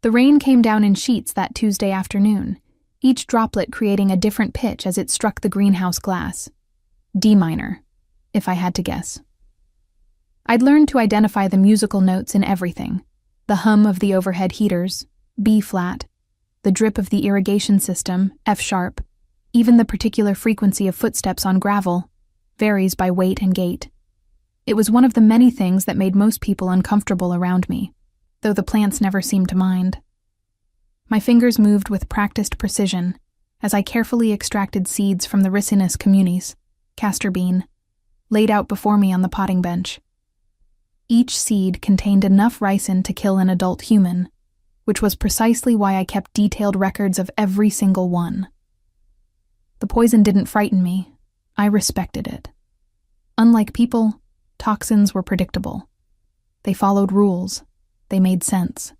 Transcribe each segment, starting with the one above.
The rain came down in sheets that Tuesday afternoon, each droplet creating a different pitch as it struck the greenhouse glass. D minor, if I had to guess. I'd learned to identify the musical notes in everything: the hum of the overhead heaters, B flat, the drip of the irrigation system, F sharp, even the particular frequency of footsteps on gravel varies by weight and gait. It was one of the many things that made most people uncomfortable around me, though the plants never seemed to mind. My fingers moved with practiced precision as I carefully extracted seeds from the Ricinus communis, castor bean, laid out before me on the potting bench. Each seed contained enough ricin to kill an adult human, which was precisely why I kept detailed records of every single one. The poison didn't frighten me. I respected it. Unlike people, toxins were predictable. They followed rules. They made sense.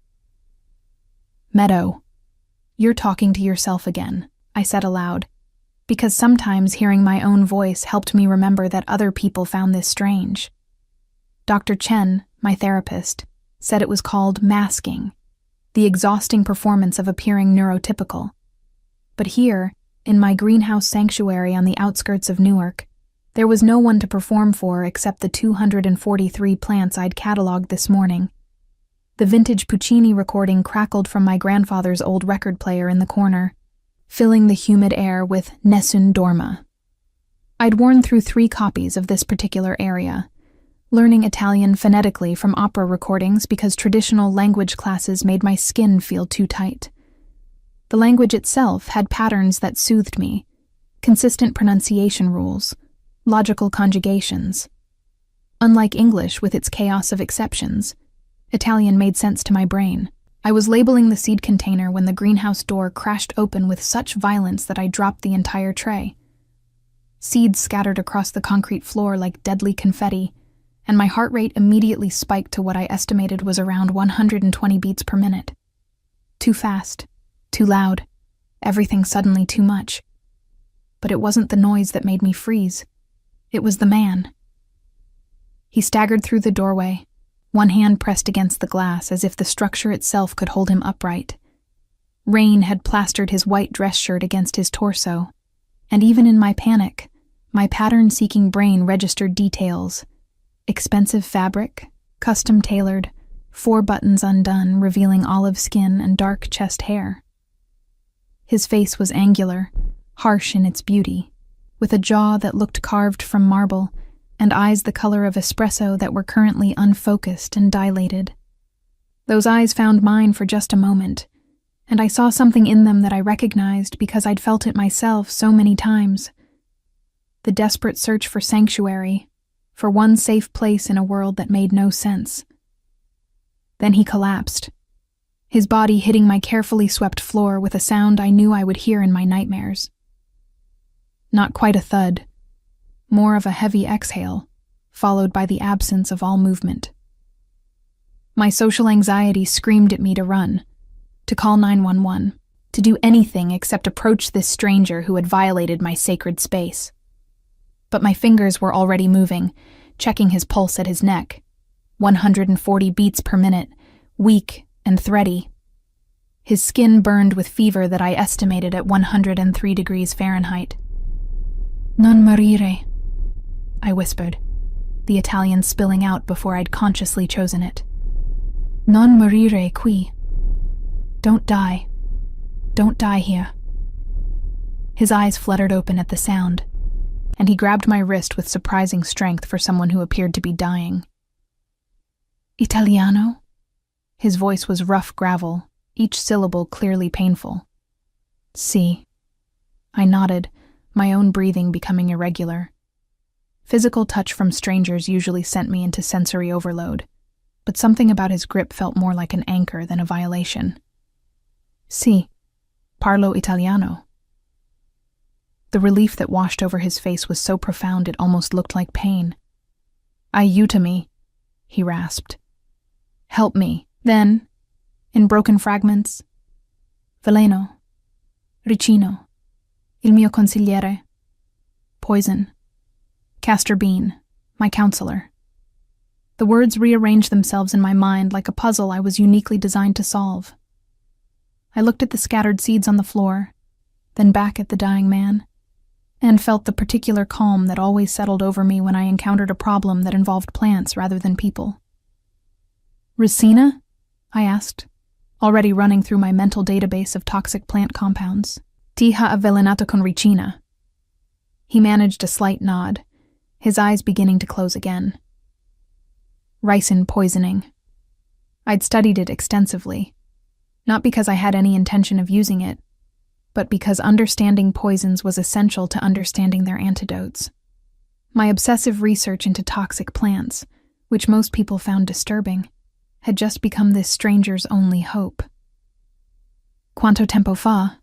"Meadow, you're talking to yourself again," I said aloud, because sometimes hearing my own voice helped me remember that other people found this strange. Dr. Chen, my therapist, said it was called masking, the exhausting performance of appearing neurotypical. But here, in my greenhouse sanctuary on the outskirts of Newark, there was no one to perform for except the 243 plants I'd cataloged this morning. The vintage Puccini recording crackled from my grandfather's old record player in the corner, filling the humid air with Nessun Dorma. I'd worn through 3 copies of this particular area, learning Italian phonetically from opera recordings because traditional language classes made my skin feel too tight. The language itself had patterns that soothed me, consistent pronunciation rules, logical conjugations. Unlike English with its chaos of exceptions, Italian made sense to my brain. I was labeling the seed container when the greenhouse door crashed open with such violence that I dropped the entire tray. Seeds scattered across the concrete floor like deadly confetti, and my heart rate immediately spiked to what I estimated was around 120 beats per minute. Too fast, too loud, everything suddenly too much. But it wasn't the noise that made me freeze. It was the man. He staggered through the doorway, one hand pressed against the glass as if the structure itself could hold him upright. Rain had plastered his white dress shirt against his torso, and even in my panic, my pattern-seeking brain registered details: expensive fabric, custom-tailored, 4 buttons undone, revealing olive skin and dark chest hair. His face was angular, harsh in its beauty, with a jaw that looked carved from marble, and eyes the color of espresso that were currently unfocused and dilated. Those eyes found mine for just a moment, and I saw something in them that I recognized because I'd felt it myself so many times. The desperate search for sanctuary, for one safe place in a world that made no sense. Then he collapsed, his body hitting my carefully swept floor with a sound I knew I would hear in my nightmares. Not quite a thud, more of a heavy exhale, followed by the absence of all movement. My social anxiety screamed at me to run, to call 911, to do anything except approach this stranger who had violated my sacred space. But my fingers were already moving, checking his pulse at his neck. 140 beats per minute, weak and thready. His skin burned with fever that I estimated at 103 degrees Fahrenheit. "Non morire," I whispered, the Italian spilling out before I'd consciously chosen it. "Non morire qui." Don't die. Don't die here. His eyes fluttered open at the sound, and he grabbed my wrist with surprising strength for someone who appeared to be dying. "Italiano?" His voice was rough gravel, each syllable clearly painful. "Si." I nodded, my own breathing becoming irregular. Physical touch from strangers usually sent me into sensory overload, but something about his grip felt more like an anchor than a violation. "Si, parlo italiano." The relief that washed over his face was so profound it almost looked like pain. "Aiutami," he rasped. "Help me." Then, in broken fragments, "Veleno, ricino, il mio consigliere." Poison. Castor bean, my counselor. The words rearranged themselves in my mind like a puzzle I was uniquely designed to solve. I looked at the scattered seeds on the floor, then back at the dying man, and felt the particular calm that always settled over me when I encountered a problem that involved plants rather than people. "Ricina?" I asked, already running through my mental database of toxic plant compounds. "Ti ha avvelenato con ricina." He managed a slight nod, his eyes beginning to close again. Ricin poisoning. I'd studied it extensively, not because I had any intention of using it, but because understanding poisons was essential to understanding their antidotes. My obsessive research into toxic plants, which most people found disturbing, had just become this stranger's only hope. "Quanto tempo fa?"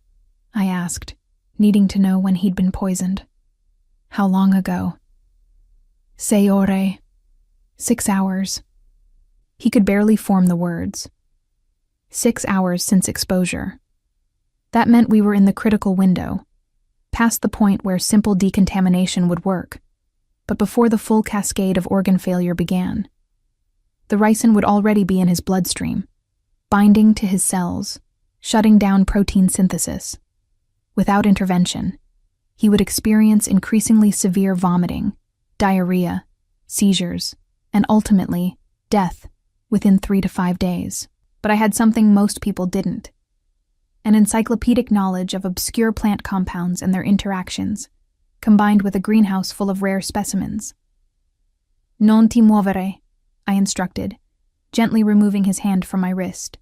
I asked, needing to know when he'd been poisoned. "How long ago?" "6 ore." 6 hours. He could barely form the words. 6 hours since exposure. That meant we were in the critical window, past the point where simple decontamination would work, but before the full cascade of organ failure began. The ricin would already be in his bloodstream, binding to his cells, shutting down protein synthesis. Without intervention, he would experience increasingly severe vomiting, diarrhea, seizures, and ultimately, death within 3 to 5 days. But I had something most people didn't: an encyclopedic knowledge of obscure plant compounds and their interactions, combined with a greenhouse full of rare specimens. "Non ti muovere," I instructed, gently removing his hand from my wrist.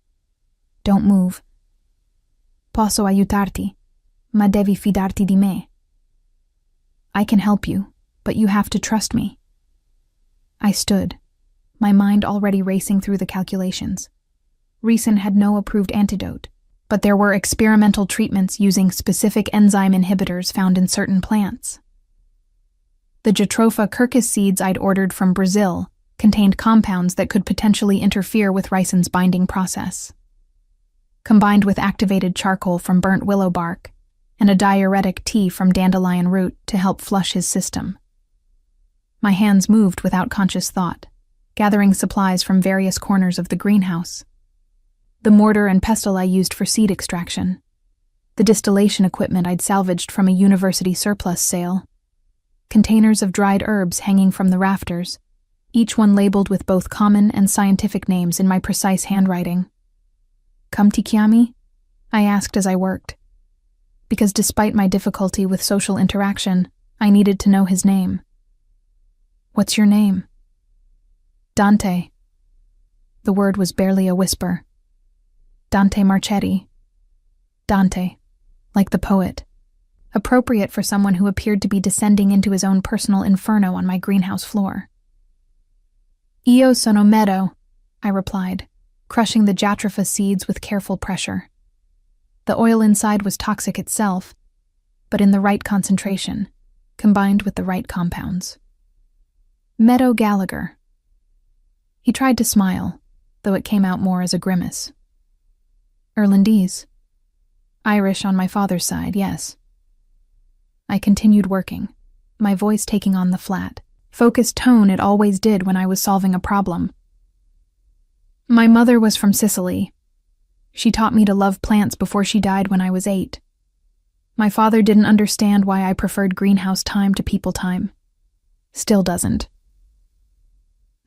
"Don't move." "Posso aiutarti, ma devi fidarti di me." "I can help you, but you have to trust me." I stood, my mind already racing through the calculations. Ricin had no approved antidote, but there were experimental treatments using specific enzyme inhibitors found in certain plants. The Jatropha curcas seeds I'd ordered from Brazil contained compounds that could potentially interfere with ricin's binding process. Combined with activated charcoal from burnt willow bark and a diuretic tea from dandelion root to help flush his system. My hands moved without conscious thought, gathering supplies from various corners of the greenhouse. The mortar and pestle I used for seed extraction. The distillation equipment I'd salvaged from a university surplus sale. Containers of dried herbs hanging from the rafters, each one labeled with both common and scientific names in my precise handwriting. "Come ti chiami?" I asked as I worked. Because despite my difficulty with social interaction, I needed to know his name. "What's your name?" "Dante." The word was barely a whisper. "Dante Marchetti." Dante, like the poet. Appropriate for someone who appeared to be descending into his own personal inferno on my greenhouse floor. "Io sono Meadow," I replied, crushing the Jatropha seeds with careful pressure. The oil inside was toxic itself, but in the right concentration, combined with the right compounds. "Meadow Gallagher." He tried to smile, though it came out more as a grimace. "Irlandese. Irish on my father's side, yes." I continued working, my voice taking on the flat, focused tone it always did when I was solving a problem. "My mother was from Sicily. She taught me to love plants before she died when I was 8. My father didn't understand why I preferred greenhouse time to people time. Still doesn't."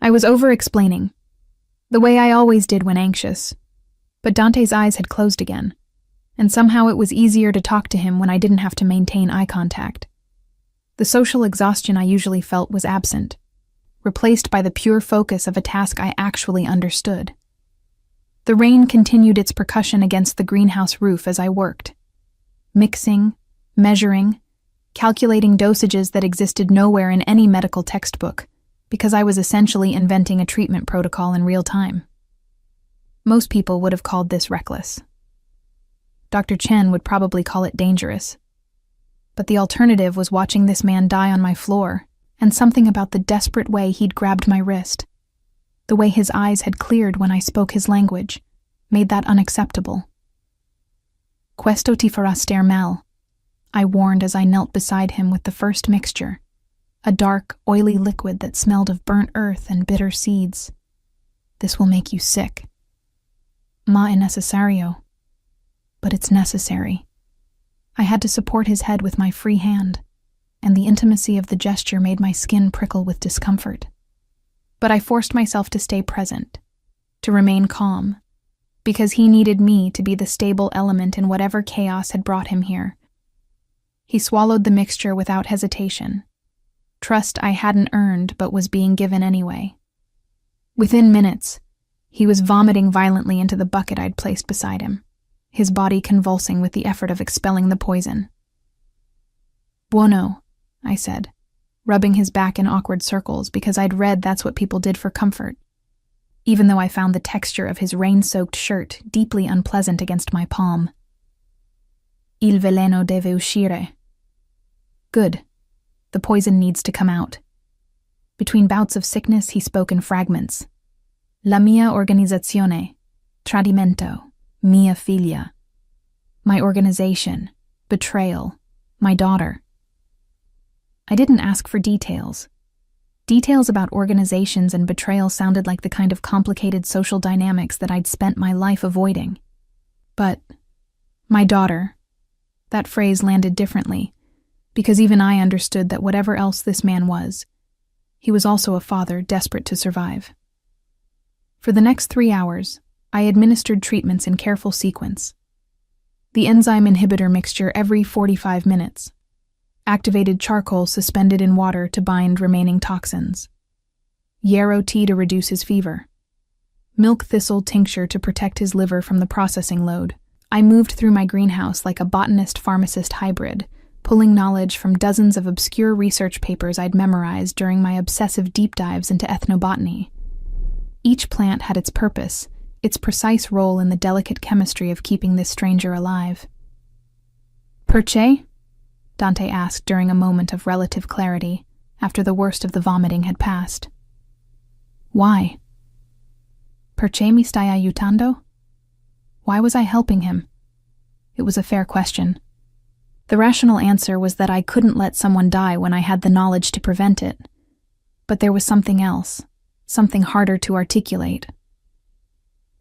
I was over-explaining, the way I always did when anxious, but Dante's eyes had closed again, and somehow it was easier to talk to him when I didn't have to maintain eye contact. The social exhaustion I usually felt was absent, replaced by the pure focus of a task I actually understood. The rain continued its percussion against the greenhouse roof as I worked, mixing, measuring, calculating dosages that existed nowhere in any medical textbook, because I was essentially inventing a treatment protocol in real time. Most people would have called this reckless. Dr. Chen would probably call it dangerous. But the alternative was watching this man die on my floor, and something about the desperate way he'd grabbed my wrist, the way his eyes had cleared when I spoke his language, made that unacceptable. "Questo ti farà star mal," I warned as I knelt beside him with the first mixture, a dark, oily liquid that smelled of burnt earth and bitter seeds. "This will make you sick." "Ma è necessario." but it's necessary. I had to support his head with my free hand, and the intimacy of the gesture made my skin prickle with discomfort. But I forced myself to stay present, to remain calm, because he needed me to be the stable element in whatever chaos had brought him here. He swallowed the mixture without hesitation. Trust I hadn't earned but was being given anyway. Within minutes, he was vomiting violently into the bucket I'd placed beside him, his body convulsing with the effort of expelling the poison. "Buono," I said, rubbing his back in awkward circles because I'd read that's what people did for comfort, even though I found the texture of his rain-soaked shirt deeply unpleasant against my palm. "Il veleno deve uscire." Good. The poison needs to come out. Between bouts of sickness, he spoke in fragments. La mia organizzazione, tradimento, mia figlia. My organization, betrayal, my daughter. I didn't ask for details. Details about organizations and betrayal sounded like the kind of complicated social dynamics that I'd spent my life avoiding. But my daughter, that phrase landed differently, because even I understood that whatever else this man was, he was also a father desperate to survive. For the next 3 hours, I administered treatments in careful sequence. The enzyme inhibitor mixture every 45 minutes. Activated charcoal suspended in water to bind remaining toxins. Yarrow tea to reduce his fever. Milk thistle tincture to protect his liver from the processing load. I moved through my greenhouse like a botanist-pharmacist hybrid, pulling knowledge from dozens of obscure research papers I'd memorized during my obsessive deep dives into ethnobotany. Each plant had its purpose, its precise role in the delicate chemistry of keeping this stranger alive. "Perché?" Dante asked during a moment of relative clarity, after the worst of the vomiting had passed. "Why?" "Perché mi stai aiutando?" Why was I helping him? It was a fair question. The rational answer was that I couldn't let someone die when I had the knowledge to prevent it. But there was something else, something harder to articulate.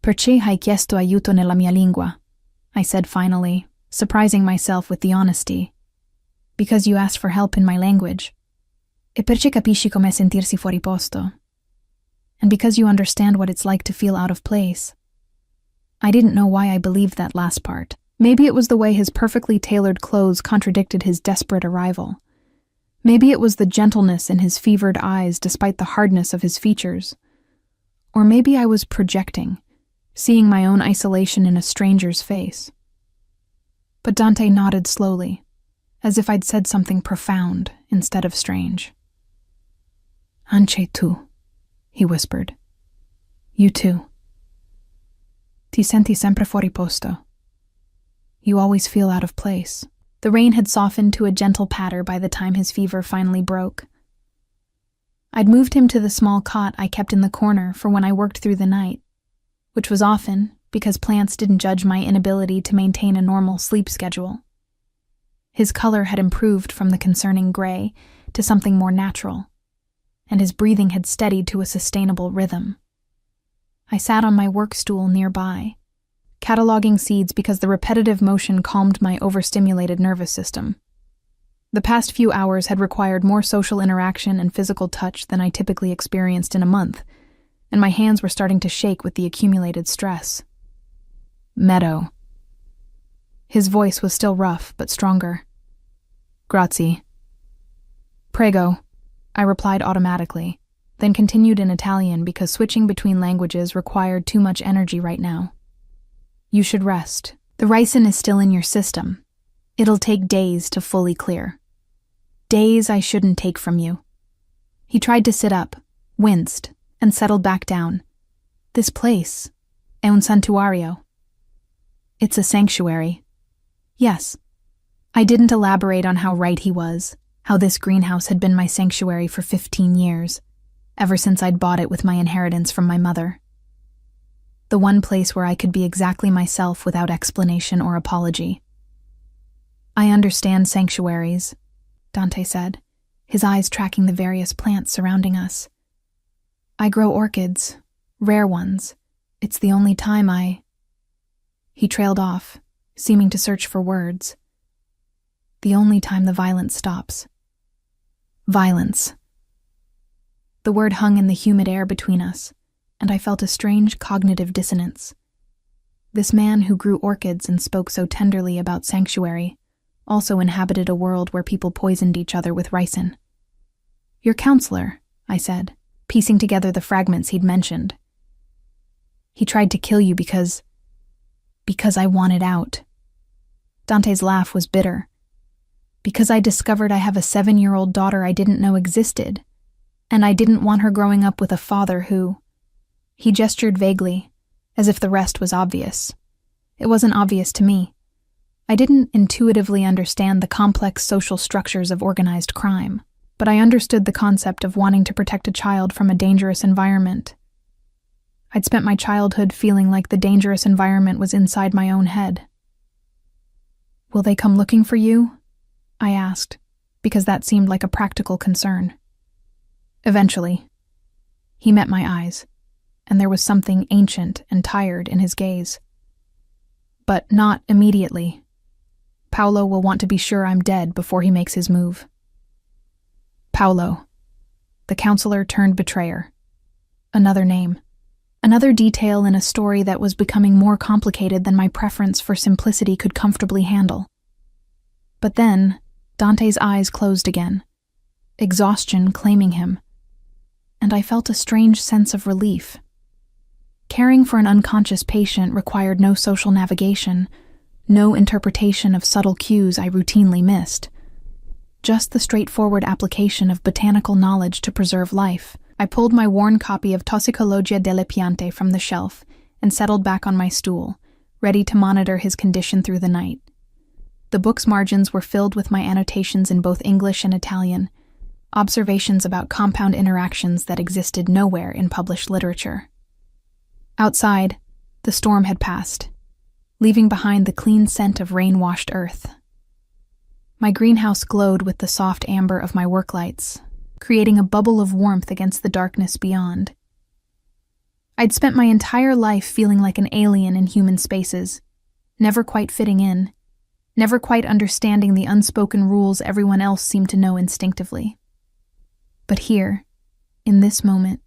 "Perché hai chiesto aiuto nella mia lingua?" I said finally, surprising myself with the honesty. "Because you asked for help in my language. E perché capisci come sentirsi fuori posto. And because you understand what it's like to feel out of place." I didn't know why I believed that last part. Maybe it was the way his perfectly tailored clothes contradicted his desperate arrival. Maybe it was the gentleness in his fevered eyes despite the hardness of his features. Or maybe I was projecting, seeing my own isolation in a stranger's face. But Dante nodded slowly, as if I'd said something profound instead of strange. "Anche tu," he whispered. "You too. Ti senti sempre fuori posto. You always feel out of place." The rain had softened to a gentle patter by the time his fever finally broke. I'd moved him to the small cot I kept in the corner for when I worked through the night, which was often because plants didn't judge my inability to maintain a normal sleep schedule. His color had improved from the concerning gray to something more natural, and his breathing had steadied to a sustainable rhythm. I sat on my work stool nearby, cataloging seeds because the repetitive motion calmed my overstimulated nervous system. The past few hours had required more social interaction and physical touch than I typically experienced in a month, and my hands were starting to shake with the accumulated stress. "Meadow." His voice was still rough, but stronger. "Grazie." "Prego," I replied automatically, then continued in Italian because switching between languages required too much energy right now. "You should rest. The ricin is still in your system. It'll take days to fully clear. Days I shouldn't take from you." He tried to sit up, winced, and settled back down. "This place, è un santuario." "It's a sanctuary." "Yes." I didn't elaborate on how right he was, how this greenhouse had been my sanctuary for 15 years, ever since I'd bought it with my inheritance from my mother. The one place where I could be exactly myself without explanation or apology. "I understand sanctuaries," Dante said, his eyes tracking the various plants surrounding us. "I grow orchids, rare ones. It's the only time I—" He trailed off, seeming to search for words. The only time the violence stops. Violence. The word hung in the humid air between us, and I felt a strange cognitive dissonance. This man who grew orchids and spoke so tenderly about sanctuary also inhabited a world where people poisoned each other with ricin. "Your counselor," I said, piecing together the fragments he'd mentioned. "He tried to kill you because I wanted out." Dante's laugh was bitter. "Because I discovered I have a 7-year-old daughter I didn't know existed, and I didn't want her growing up with a father who—" He gestured vaguely, as if the rest was obvious. It wasn't obvious to me. I didn't intuitively understand the complex social structures of organized crime, but I understood the concept of wanting to protect a child from a dangerous environment. I'd spent my childhood feeling like the dangerous environment was inside my own head. "Will they come looking for you?" I asked, because that seemed like a practical concern. "Eventually." He met my eyes, and there was something ancient and tired in his gaze. "But not immediately. Paolo will want to be sure I'm dead before he makes his move." Paolo. The counselor turned betrayer. Another name. Another detail in a story that was becoming more complicated than my preference for simplicity could comfortably handle. But then, Dante's eyes closed again, exhaustion claiming him, and I felt a strange sense of relief. Caring for an unconscious patient required no social navigation, no interpretation of subtle cues I routinely missed. Just the straightforward application of botanical knowledge to preserve life. I pulled my worn copy of Toxicologia delle Piante from the shelf and settled back on my stool, ready to monitor his condition through the night. The book's margins were filled with my annotations in both English and Italian, observations about compound interactions that existed nowhere in published literature. Outside, the storm had passed, leaving behind the clean scent of rain-washed earth. My greenhouse glowed with the soft amber of my work lights, creating a bubble of warmth against the darkness beyond. I'd spent my entire life feeling like an alien in human spaces, never quite fitting in, never quite understanding the unspoken rules everyone else seemed to know instinctively. But here, in this moment,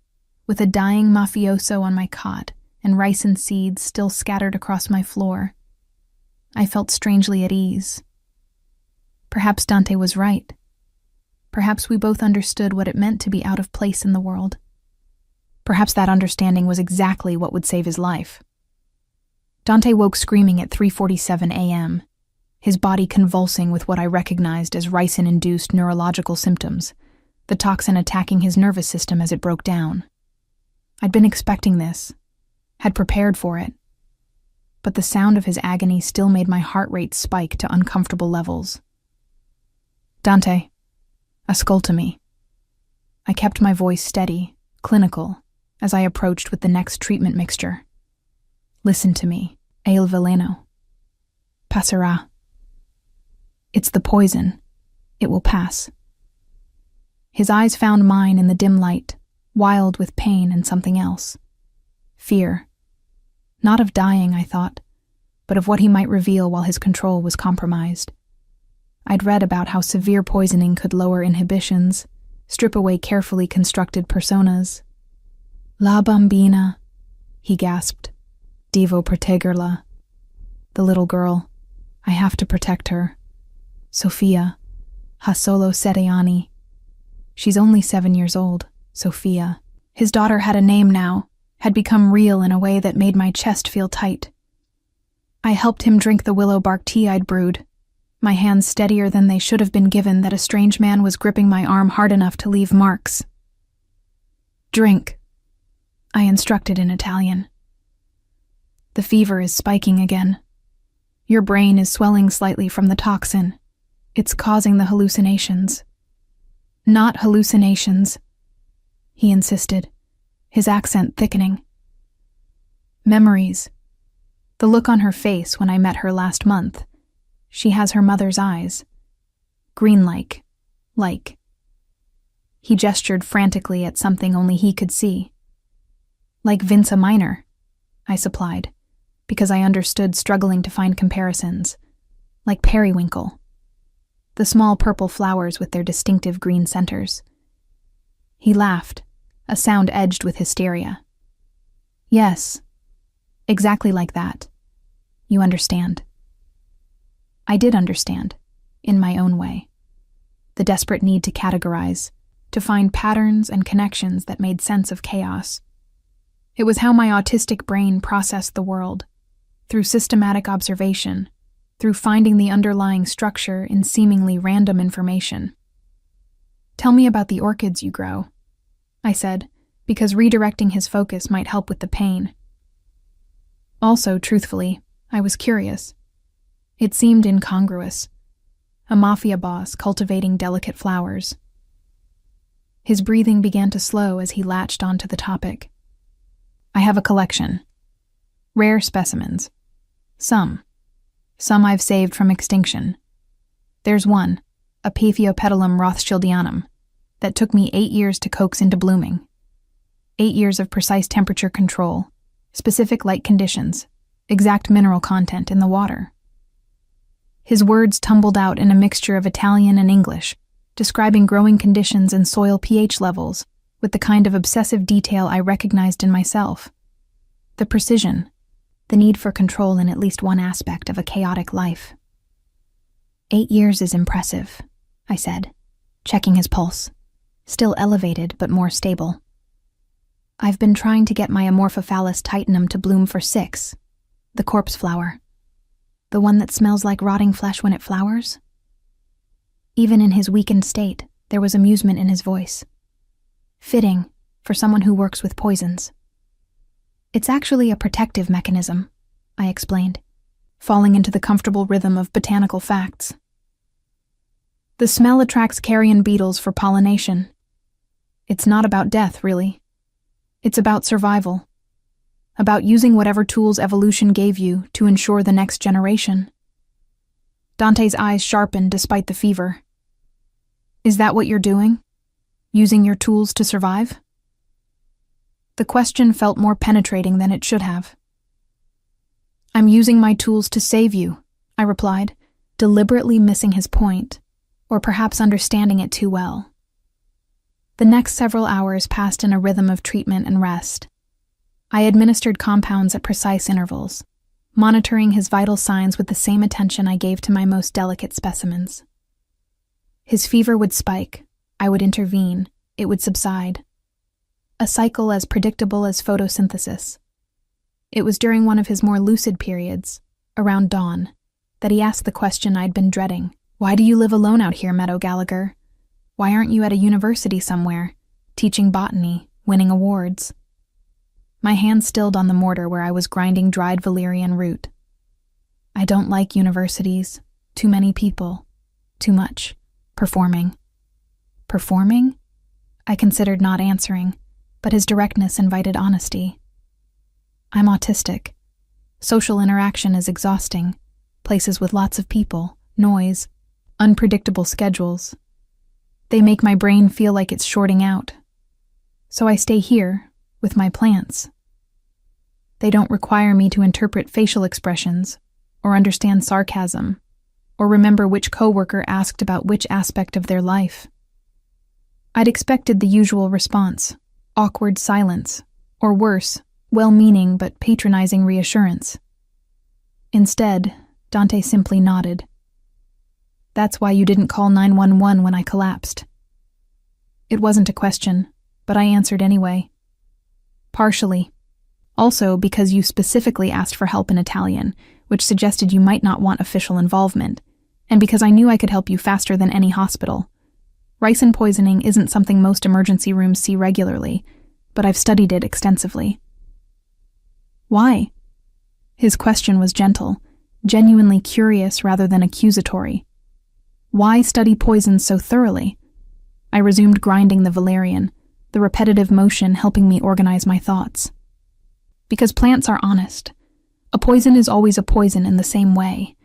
with a dying mafioso on my cot and ricin seeds still scattered across my floor, I felt strangely at ease. Perhaps Dante was right. Perhaps we both understood what it meant to be out of place in the world. Perhaps that understanding was exactly what would save his life. Dante woke screaming at 3:47 a.m., his body convulsing with what I recognized as ricin-induced neurological symptoms, the toxin attacking his nervous system as it broke down. I'd been expecting this, had prepared for it, but the sound of his agony still made my heart rate spike to uncomfortable levels. "Dante, ascolta me." I kept my voice steady, clinical, as I approached with the next treatment mixture. "Listen to me, è il veleno. Passerà. It's the poison. It will pass." His eyes found mine in the dim light, wild with pain and something else. Fear. Not of dying, I thought, but of what he might reveal while his control was compromised. I'd read about how severe poisoning could lower inhibitions, strip away carefully constructed personas. "La bambina," he gasped. "Devo proteggerla." The little girl. I have to protect her. Sofia. Ha solo 7 anni. She's only 7 years old, Sofia. His daughter had a name now, had become real in a way that made my chest feel tight. I helped him drink the willow bark tea I'd brewed, my hands steadier than they should have been given that a strange man was gripping my arm hard enough to leave marks. "Drink," I instructed in Italian. "The fever is spiking again. Your brain is swelling slightly from the toxin. It's causing the hallucinations." "Not hallucinations," he insisted, his accent thickening. "Memories. The look on her face when I met her last month. She has her mother's eyes. Green-like. Like. He gestured frantically at something only he could see. "Like Vince Minor," I supplied, because I understood, struggling to find comparisons, like periwinkle, the small purple flowers with their distinctive green centers. He laughed, a sound edged with hysteria. Yes, exactly like that. You understand. I did understand, in my own way. The desperate need to categorize, to find patterns and connections that made sense of chaos. It was how my autistic brain processed the world, through systematic observation, through finding the underlying structure in seemingly random information. Tell me about the orchids you grow, I said, because redirecting his focus might help with the pain. Also, truthfully, I was curious. It seemed incongruous. A mafia boss cultivating delicate flowers. His breathing began to slow as he latched onto the topic. I have a collection. Rare specimens. Some I've saved from extinction. There's one, a Paphiopedilum rothschildianum, that took me 8 years to coax into blooming. 8 years of precise temperature control, specific light conditions, exact mineral content in the water. His words tumbled out in a mixture of Italian and English, describing growing conditions and soil pH levels with the kind of obsessive detail I recognized in myself. The precision, the need for control in at least one aspect of a chaotic life. 8 years is impressive, I said, checking his pulse, still elevated but more stable. I've been trying to get my Amorphophallus titanum to bloom for 6, the corpse flower. The one that smells like rotting flesh when it flowers? Even in his weakened state, there was amusement in his voice. Fitting for someone who works with poisons. It's actually a protective mechanism, I explained, falling into the comfortable rhythm of botanical facts. The smell attracts carrion beetles for pollination. It's not about death, really. It's about survival. About using whatever tools evolution gave you to ensure the next generation. Dante's eyes sharpened despite the fever. Is that what you're doing? Using your tools to survive? The question felt more penetrating than it should have. I'm using my tools to save you, I replied, deliberately missing his point, or perhaps understanding it too well. The next several hours passed in a rhythm of treatment and rest. I administered compounds at precise intervals, monitoring his vital signs with the same attention I gave to my most delicate specimens. His fever would spike, I would intervene, it would subside. A cycle as predictable as photosynthesis. It was during one of his more lucid periods, around dawn, that he asked the question I'd been dreading. Why do you live alone out here, Meadow Gallagher? Why aren't you at a university somewhere, teaching botany, winning awards? My hand stilled on the mortar where I was grinding dried valerian root. I don't like universities. Too many people. Too much. Performing. Performing? I considered not answering, but his directness invited honesty. I'm autistic. Social interaction is exhausting. Places with lots of people, noise, unpredictable schedules. They make my brain feel like it's shorting out. So I stay here, with my plants. They don't require me to interpret facial expressions, or understand sarcasm, or remember which coworker asked about which aspect of their life. I'd expected the usual response, awkward silence, or worse, well-meaning but patronizing reassurance. Instead, Dante simply nodded. That's why you didn't call 911 when I collapsed. It wasn't a question, but I answered anyway. Partially. Also because you specifically asked for help in Italian, which suggested you might not want official involvement, and because I knew I could help you faster than any hospital. Ricin poisoning isn't something most emergency rooms see regularly, but I've studied it extensively. Why? His question was gentle, genuinely curious rather than accusatory. Why study poisons so thoroughly? I resumed grinding the valerian, the repetitive motion helping me organize my thoughts. Because plants are honest. A poison is always a poison in the same way.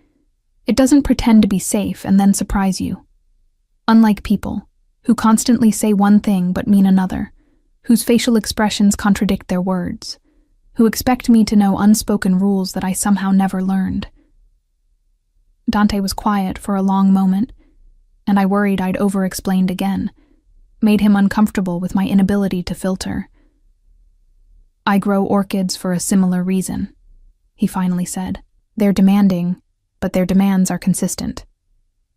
It doesn't pretend to be safe and then surprise you. Unlike people, who constantly say one thing but mean another, whose facial expressions contradict their words, who expect me to know unspoken rules that I somehow never learned. Dante was quiet for a long moment, and I worried I'd over-explained again, made him uncomfortable with my inability to filter. "I grow orchids for a similar reason," he finally said. "They're demanding, but their demands are consistent.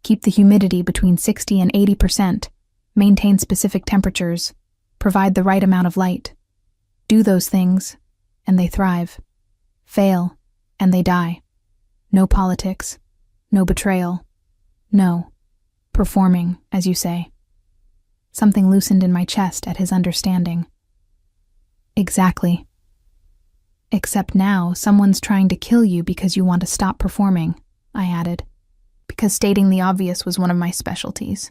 Keep the humidity between 60 and 80%, maintain specific temperatures, provide the right amount of light. Do those things, and they thrive. Fail, and they die. No politics, no betrayal. No. Performing, as you say." Something loosened in my chest at his understanding. "Exactly. Except now, someone's trying to kill you because you want to stop performing," I added, because stating the obvious was one of my specialties.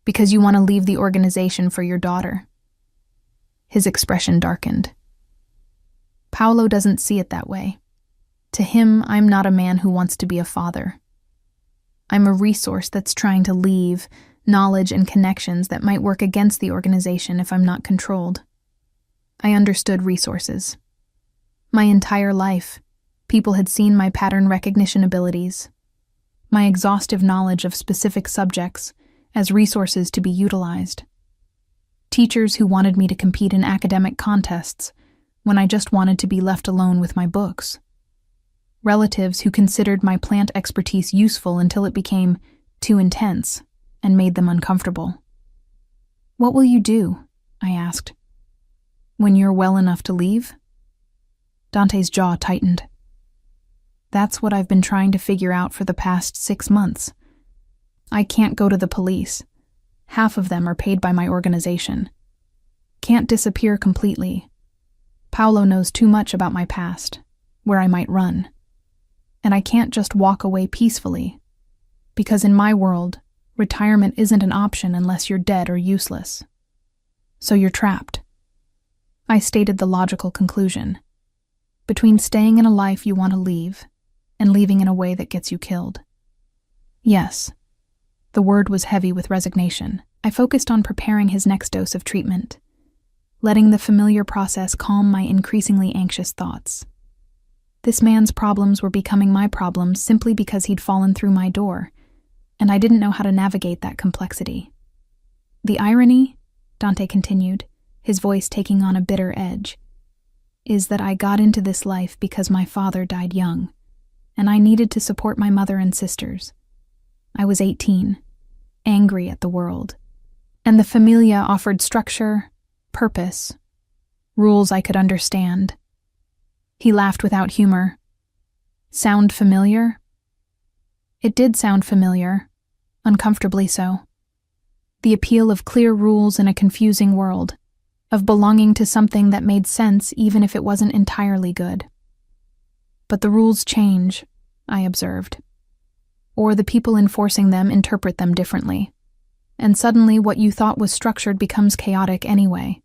"Because you want to leave the organization for your daughter." His expression darkened. "Paolo doesn't see it that way. To him, I'm not a man who wants to be a father. I'm a resource that's trying to leave knowledge and connections that might work against the organization if I'm not controlled." I understood resources. My entire life, people had seen my pattern recognition abilities, my exhaustive knowledge of specific subjects as resources to be utilized. Teachers who wanted me to compete in academic contests when I just wanted to be left alone with my books. Relatives who considered my plant expertise useful until it became too intense and made them uncomfortable. "What will you do?" I asked. "When you're well enough to leave?" Dante's jaw tightened. "That's what I've been trying to figure out for the past 6 months. I can't go to the police. Half of them are paid by my organization. Can't disappear completely. Paolo knows too much about my past, where I might run. And I can't just walk away peacefully, because in my world, retirement isn't an option unless you're dead or useless. So you're trapped." I stated the logical conclusion. Between staying in a life you want to leave and leaving in a way that gets you killed. Yes. The word was heavy with resignation. I focused on preparing his next dose of treatment, letting the familiar process calm my increasingly anxious thoughts. This man's problems were becoming my problems simply because he'd fallen through my door, and I didn't know how to navigate that complexity. "The irony," Dante continued, his voice taking on a bitter edge, "is that I got into this life because my father died young, and I needed to support my mother and sisters. I was 18, angry at the world, and the familia offered structure, purpose, rules I could understand." He laughed without humor. "Sound familiar?" It did sound familiar, uncomfortably so. The appeal of clear rules in a confusing world, of belonging to something that made sense even if it wasn't entirely good. "But the rules change," I observed. "Or the people enforcing them interpret them differently. And suddenly what you thought was structured becomes chaotic anyway."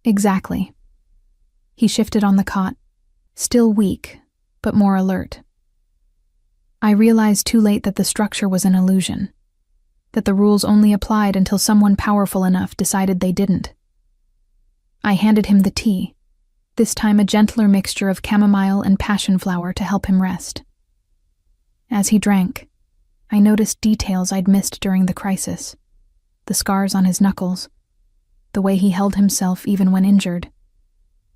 "Exactly." He shifted on the cot, still weak, but more alert. "I realized too late that the structure was an illusion, that the rules only applied until someone powerful enough decided they didn't." I handed him the tea, this time a gentler mixture of chamomile and passion flower to help him rest. As he drank, I noticed details I'd missed during the crisis, the scars on his knuckles, the way he held himself even when injured,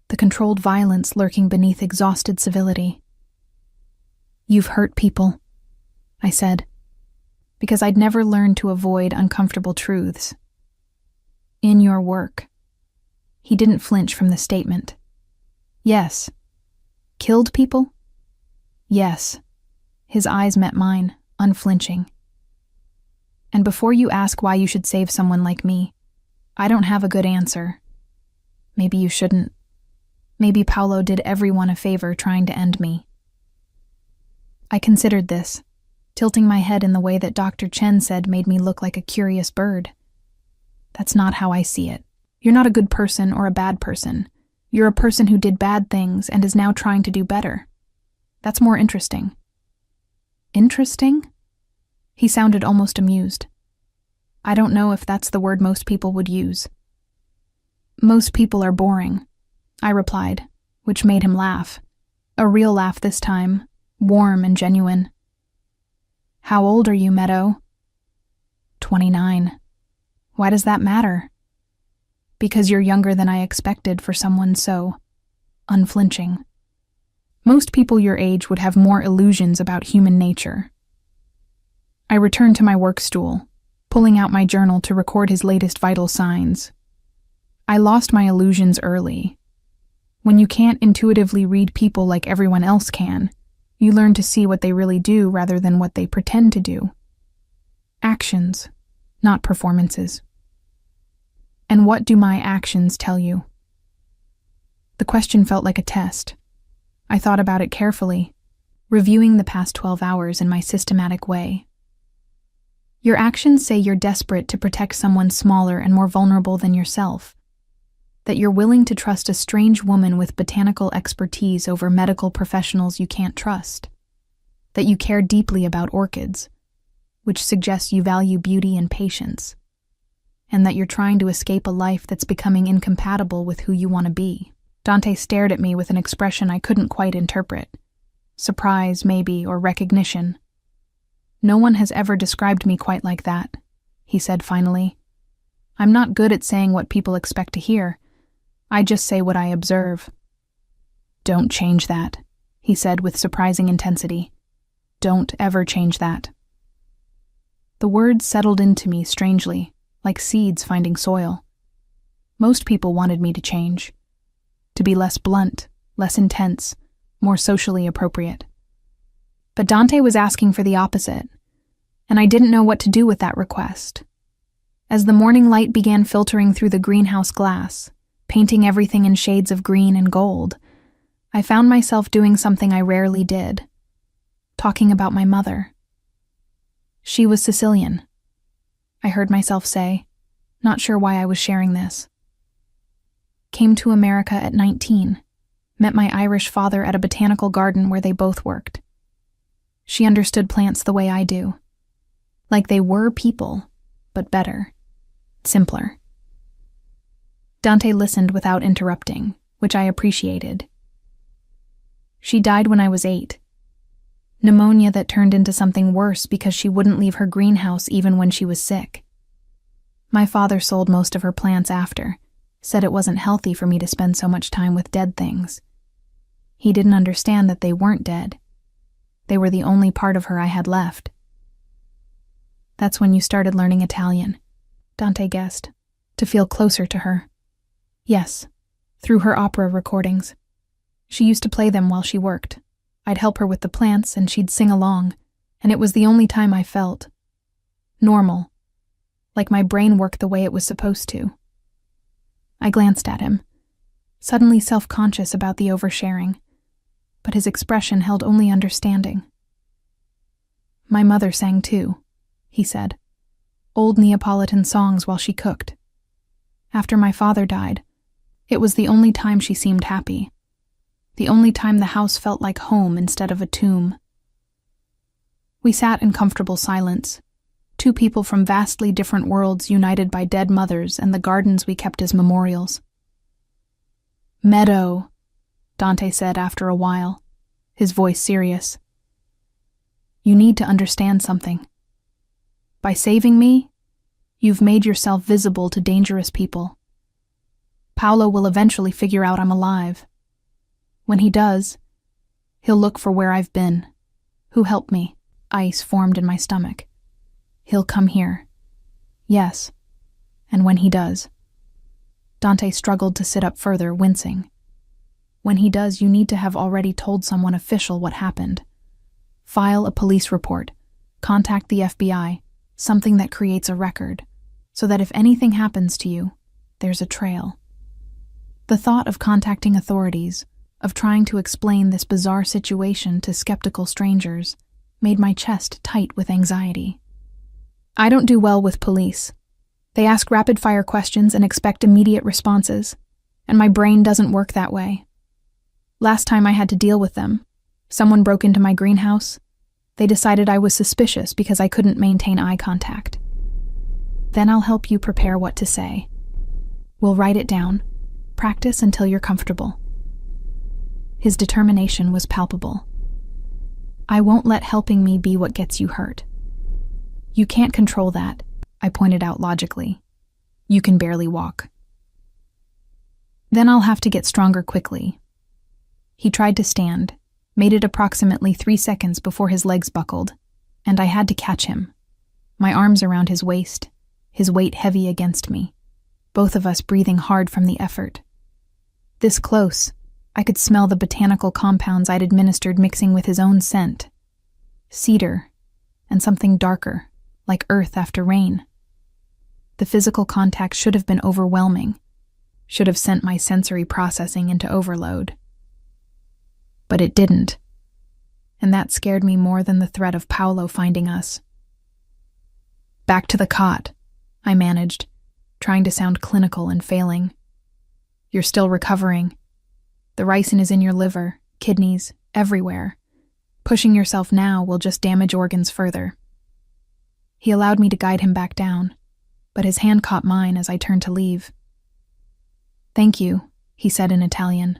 the controlled violence lurking beneath exhausted civility. "You've hurt people," I said, because I'd never learned to avoid uncomfortable truths. "In your work." He didn't flinch from the statement. "Yes." "Killed people?" "Yes." His eyes met mine, unflinching. "And before you ask why you should save someone like me, I don't have a good answer. Maybe you shouldn't. Maybe Paolo did everyone a favor trying to end me." I considered this, tilting my head in the way that Dr. Chen said made me look like a curious bird. "That's not how I see it. You're not a good person or a bad person. You're a person who did bad things and is now trying to do better. That's more interesting." "Interesting?" He sounded almost amused. "I don't know if that's the word most people would use." "Most people are boring. I replied, which made him laugh. A real laugh this time, warm and genuine. How old are you, Meadow? 29. Why does that matter? Because you're younger than I expected for someone so unflinching. Most people your age would have more illusions about human nature. I returned to my work stool, pulling out my journal to record his latest vital signs. I lost my illusions early. When you can't intuitively read people like everyone else can, you learn to see what they really do rather than what they pretend to do. Actions, not performances. And what do my actions tell you? The question felt like a test. I thought about it carefully, reviewing the past 12 hours in my systematic way. Your actions say you're desperate to protect someone smaller and more vulnerable than yourself, that you're willing to trust a strange woman with botanical expertise over medical professionals you can't trust, that you care deeply about orchids, which suggests you value beauty and patience, and that you're trying to escape a life that's becoming incompatible with who you want to be. Dante stared at me with an expression I couldn't quite interpret. Surprise, maybe, or recognition. No one has ever described me quite like that, he said finally. I'm not good at saying what people expect to hear. I just say what I observe. Don't change that, he said with surprising intensity. Don't ever change that. The words settled into me strangely, like seeds finding soil. Most people wanted me to change. To be less blunt, less intense, more socially appropriate. But Dante was asking for the opposite, and I didn't know what to do with that request. As the morning light began filtering through the greenhouse glass, painting everything in shades of green and gold, I found myself doing something I rarely did, talking about my mother. She was Sicilian, I heard myself say, not sure why I was sharing this. Came to America at 19, met my Irish father at a botanical garden where they both worked. She understood plants the way I do. Like they were people, but better, simpler. Dante listened without interrupting, which I appreciated. She died when I was 8. Pneumonia that turned into something worse because she wouldn't leave her greenhouse even when she was sick. My father sold most of her plants after, said it wasn't healthy for me to spend so much time with dead things. He didn't understand that they weren't dead. They were the only part of her I had left. That's when you started learning Italian, Dante guessed, to feel closer to her. Yes, through her opera recordings. She used to play them while she worked. I'd help her with the plants and she'd sing along, and it was the only time I felt normal, like my brain worked the way it was supposed to. I glanced at him, suddenly self-conscious about the oversharing, but his expression held only understanding. My mother sang too, he said, old Neapolitan songs while she cooked. After my father died, it was the only time she seemed happy, the only time the house felt like home instead of a tomb. We sat in comfortable silence, two people from vastly different worlds united by dead mothers and the gardens we kept as memorials. Meadow, Dante said after a while, his voice serious. You need to understand something. By saving me, you've made yourself visible to dangerous people. Paolo will eventually figure out I'm alive. When he does, he'll look for where I've been, who helped me. Ice formed in my stomach. He'll come here. Yes. And when he does. Dante struggled to sit up further, wincing. When he does, you need to have already told someone official what happened. File a police report. Contact the FBI. Something that creates a record. So that if anything happens to you, there's a trail. The thought of contacting authorities, of trying to explain this bizarre situation to skeptical strangers, made my chest tight with anxiety. I don't do well with police. They ask rapid-fire questions and expect immediate responses, and my brain doesn't work that way. Last time I had to deal with them, someone broke into my greenhouse. They decided I was suspicious because I couldn't maintain eye contact. Then I'll help you prepare what to say. We'll write it down. Practice until you're comfortable." His determination was palpable. "I won't let helping me be what gets you hurt." "You can't control that," I pointed out logically. "You can barely walk." "Then I'll have to get stronger quickly." He tried to stand, made it approximately 3 seconds before his legs buckled, and I had to catch him. My arms around his waist, his weight heavy against me, both of us breathing hard from the effort. This close, I could smell the botanical compounds I'd administered mixing with his own scent. Cedar, and something darker, like earth after rain. The physical contact should have been overwhelming, should have sent my sensory processing into overload. But it didn't, and that scared me more than the threat of Paolo finding us. "Back to the cot," I managed, trying to sound clinical and failing. "You're still recovering. The ricin is in your liver, kidneys, everywhere. Pushing yourself now will just damage organs further." He allowed me to guide him back down, but his hand caught mine as I turned to leave. "Thank you," he said in Italian.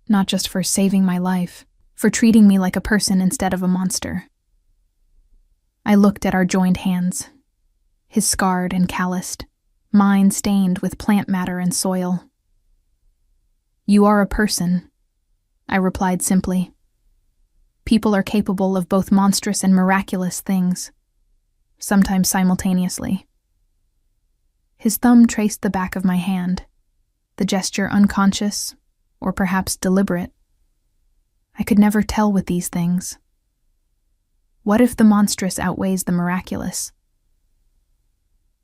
"Not just for saving my life, for treating me like a person instead of a monster." I looked at our joined hands, his scarred and calloused, mine stained with plant matter and soil. "You are a person," I replied simply. "People are capable of both monstrous and miraculous things, sometimes simultaneously." His thumb traced the back of my hand, the gesture unconscious, or perhaps deliberate. I could never tell with these things. What if the monstrous outweighs the miraculous?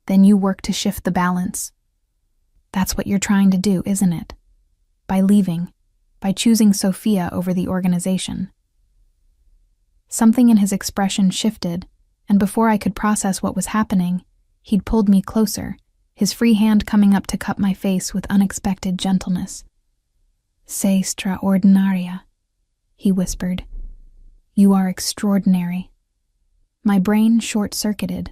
Then you work to shift the balance. That's what you're trying to do, isn't it? By leaving, by choosing Sophia over the organization. Something in his expression shifted, and before I could process what was happening, he'd pulled me closer, his free hand coming up to cup my face with unexpected gentleness. "Sei straordinaria," he whispered. "You are extraordinary." My brain short-circuited,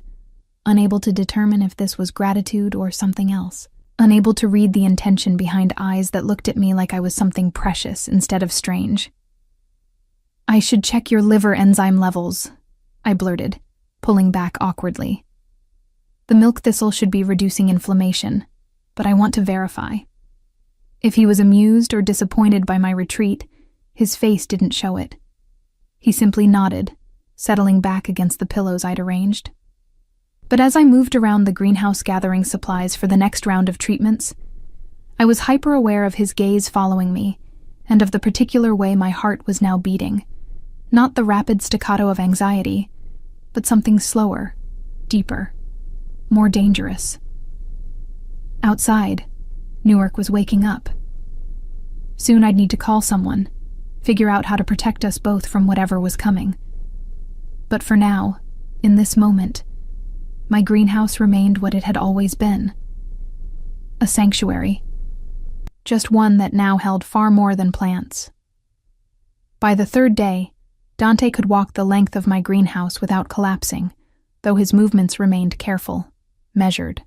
unable to determine if this was gratitude or something else, unable to read the intention behind eyes that looked at me like I was something precious instead of strange. "I should check your liver enzyme levels," I blurted, pulling back awkwardly. "The milk thistle should be reducing inflammation, but I want to verify." If he was amused or disappointed by my retreat, his face didn't show it. He simply nodded, settling back against the pillows I'd arranged. But as I moved around the greenhouse gathering supplies for the next round of treatments, I was hyper-aware of his gaze following me, and of the particular way my heart was now beating. Not the rapid staccato of anxiety, but something slower, deeper, more dangerous. Outside, Newark was waking up. Soon I'd need to call someone, figure out how to protect us both from whatever was coming. But for now, in this moment, my greenhouse remained what it had always been. A sanctuary. Just one that now held far more than plants. By the third day, Dante could walk the length of my greenhouse without collapsing, though his movements remained careful, measured.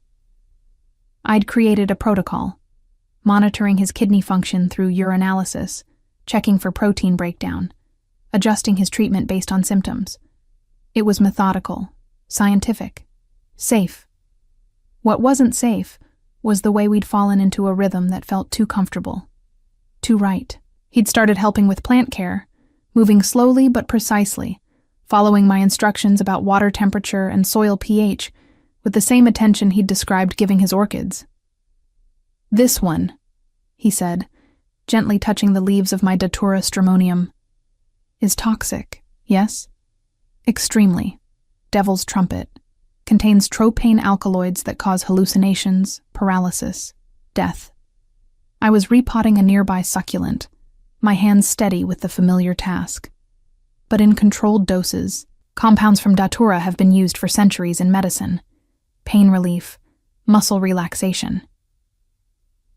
I'd created a protocol, monitoring his kidney function through urinalysis, checking for protein breakdown, adjusting his treatment based on symptoms. It was methodical, scientific, safe. What wasn't safe was the way we'd fallen into a rhythm that felt too comfortable, too right. He'd started helping with plant care, moving slowly but precisely, following my instructions about water temperature and soil pH with the same attention he'd described giving his orchids. "This one," he said, gently touching the leaves of my Datura stramonium, "is toxic, yes? Extremely. Devil's trumpet. Contains tropane alkaloids that cause hallucinations, paralysis, death." I was repotting a nearby succulent, my hands steady with the familiar task. But in controlled doses, compounds from Datura have been used for centuries in medicine. Pain relief, muscle relaxation.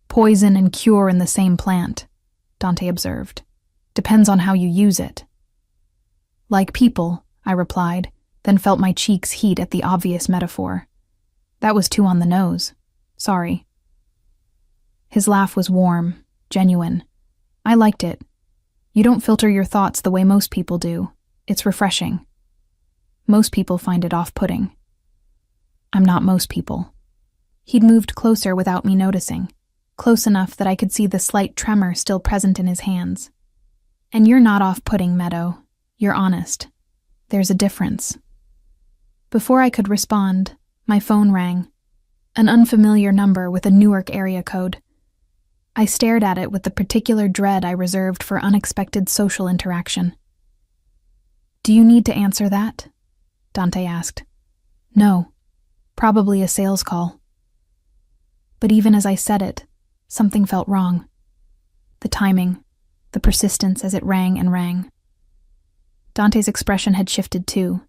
"Poison and cure in the same plant," Dante observed. "Depends on how you use it." "Like people," I replied, then felt my cheeks heat at the obvious metaphor. That was too on the nose. Sorry. His laugh was warm, genuine. I liked it. You don't filter your thoughts the way most people do. It's refreshing. Most people find it off-putting. I'm not most people. He'd moved closer without me noticing, close enough that I could see the slight tremor still present in his hands. And you're not off-putting, Meadow. You're honest. There's a difference. Before I could respond, my phone rang. An unfamiliar number with a Newark area code. I stared at it with the particular dread I reserved for unexpected social interaction. Do you need to answer that? Dante asked. No, probably a sales call. But even as I said it, something felt wrong. The timing, the persistence as it rang and rang. Dante's expression had shifted too,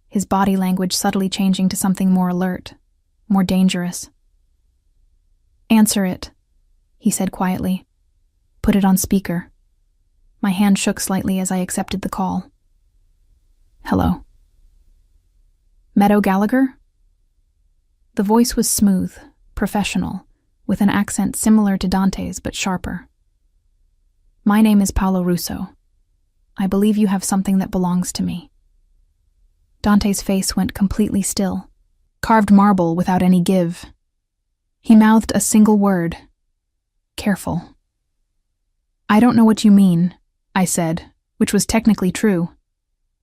his body language subtly changing to something more alert, more dangerous. Answer it, he said quietly. Put it on speaker. My hand shook slightly as I accepted the call. Hello. Meadow Gallagher? The voice was smooth, professional, with an accent similar to Dante's but sharper. My name is Paolo Russo. I believe you have something that belongs to me. Dante's face went completely still, carved marble without any give. He mouthed a single word. Careful. I don't know what you mean, I said, which was technically true.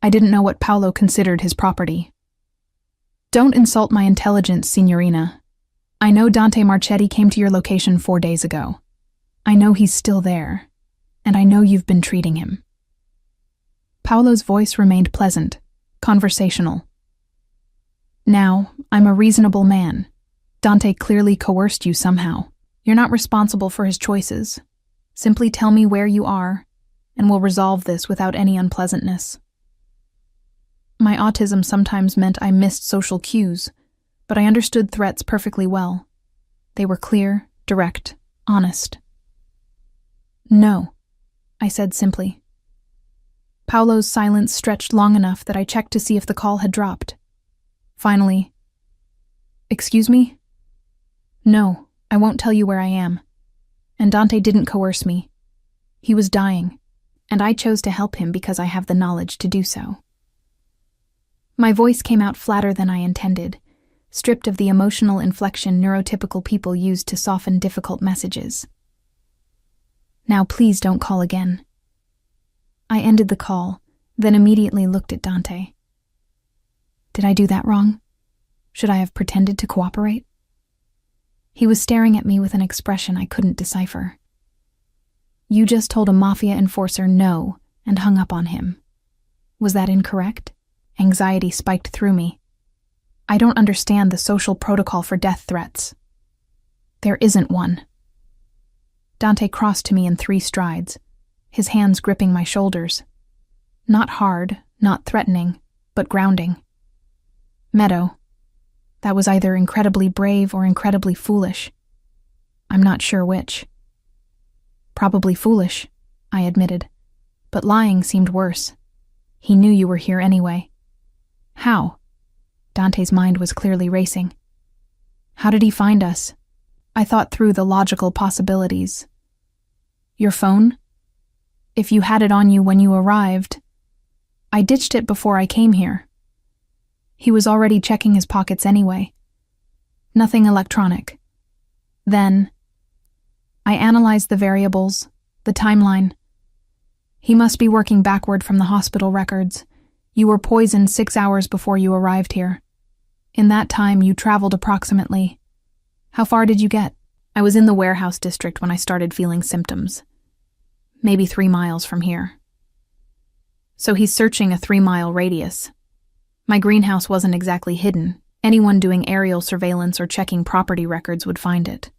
I didn't know what Paolo considered his property. Don't insult my intelligence, Signorina. I know Dante Marchetti came to your location 4 days ago. I know he's still there, and I know you've been treating him. Paolo's voice remained pleasant, conversational. Now, I'm a reasonable man. Dante clearly coerced you somehow. You're not responsible for his choices. Simply tell me where you are, and we'll resolve this without any unpleasantness. My autism sometimes meant I missed social cues, but I understood threats perfectly well. They were clear, direct, honest. No, I said simply. Paolo's silence stretched long enough that I checked to see if the call had dropped. Finally, excuse me? No, I won't tell you where I am. And Dante didn't coerce me. He was dying, and I chose to help him because I have the knowledge to do so. My voice came out flatter than I intended, stripped of the emotional inflection neurotypical people use to soften difficult messages. Now please don't call again. I ended the call, then immediately looked at Dante. Did I do that wrong? Should I have pretended to cooperate? He was staring at me with an expression I couldn't decipher. You just told a mafia enforcer no and hung up on him. Was that incorrect? Anxiety spiked through me. I don't understand the social protocol for death threats. There isn't one. Dante crossed to me in 3 strides, his hands gripping my shoulders. Not hard, not threatening, but grounding. Meadow. That was either incredibly brave or incredibly foolish. I'm not sure which. Probably foolish, I admitted, but lying seemed worse. He knew you were here anyway. How? Dante's mind was clearly racing. How did he find us? I thought through the logical possibilities. Your phone? If you had it on you when you arrived. I ditched it before I came here. He was already checking his pockets anyway. Nothing electronic. Then, I analyzed the variables, the timeline. He must be working backward from the hospital records. You were poisoned 6 hours before you arrived here. In that time, you traveled approximately. How far did you get? I was in the warehouse district when I started feeling symptoms. Maybe 3 miles from here. So he's searching a 3-mile radius. My greenhouse wasn't exactly hidden. Anyone doing aerial surveillance or checking property records would find it.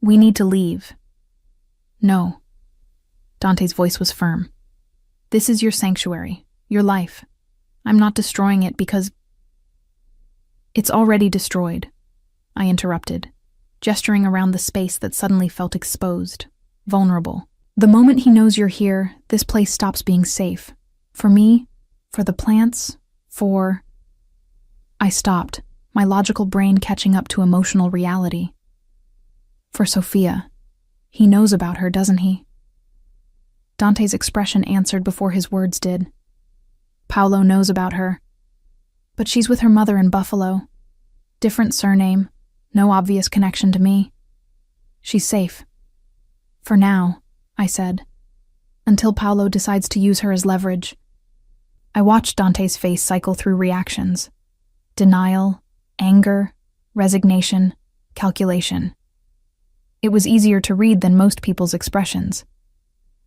We need to leave. No. Dante's voice was firm. This is your sanctuary, your life. I'm not destroying it because... It's already destroyed, I interrupted, gesturing around the space that suddenly felt exposed, vulnerable. The moment he knows you're here, this place stops being safe. For me, for the plants, for... I stopped, my logical brain catching up to emotional reality. For Sophia. He knows about her, doesn't he? Dante's expression answered before his words did. Paolo knows about her. But she's with her mother in Buffalo. Different surname, no obvious connection to me. She's safe. For now, I said, until Paolo decides to use her as leverage. I watched Dante's face cycle through reactions. Denial, anger, resignation, calculation. It was easier to read than most people's expressions.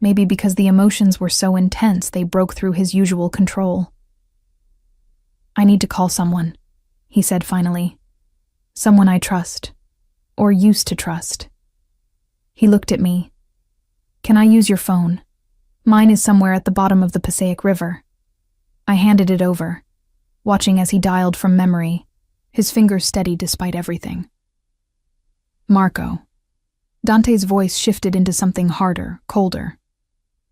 Maybe because the emotions were so intense they broke through his usual control. I need to call someone, he said finally. Someone I trust, or used to trust. He looked at me. Can I use your phone? Mine is somewhere at the bottom of the Passaic River. I handed it over, watching as he dialed from memory, his fingers steady despite everything. Marco. Dante's voice shifted into something harder, colder.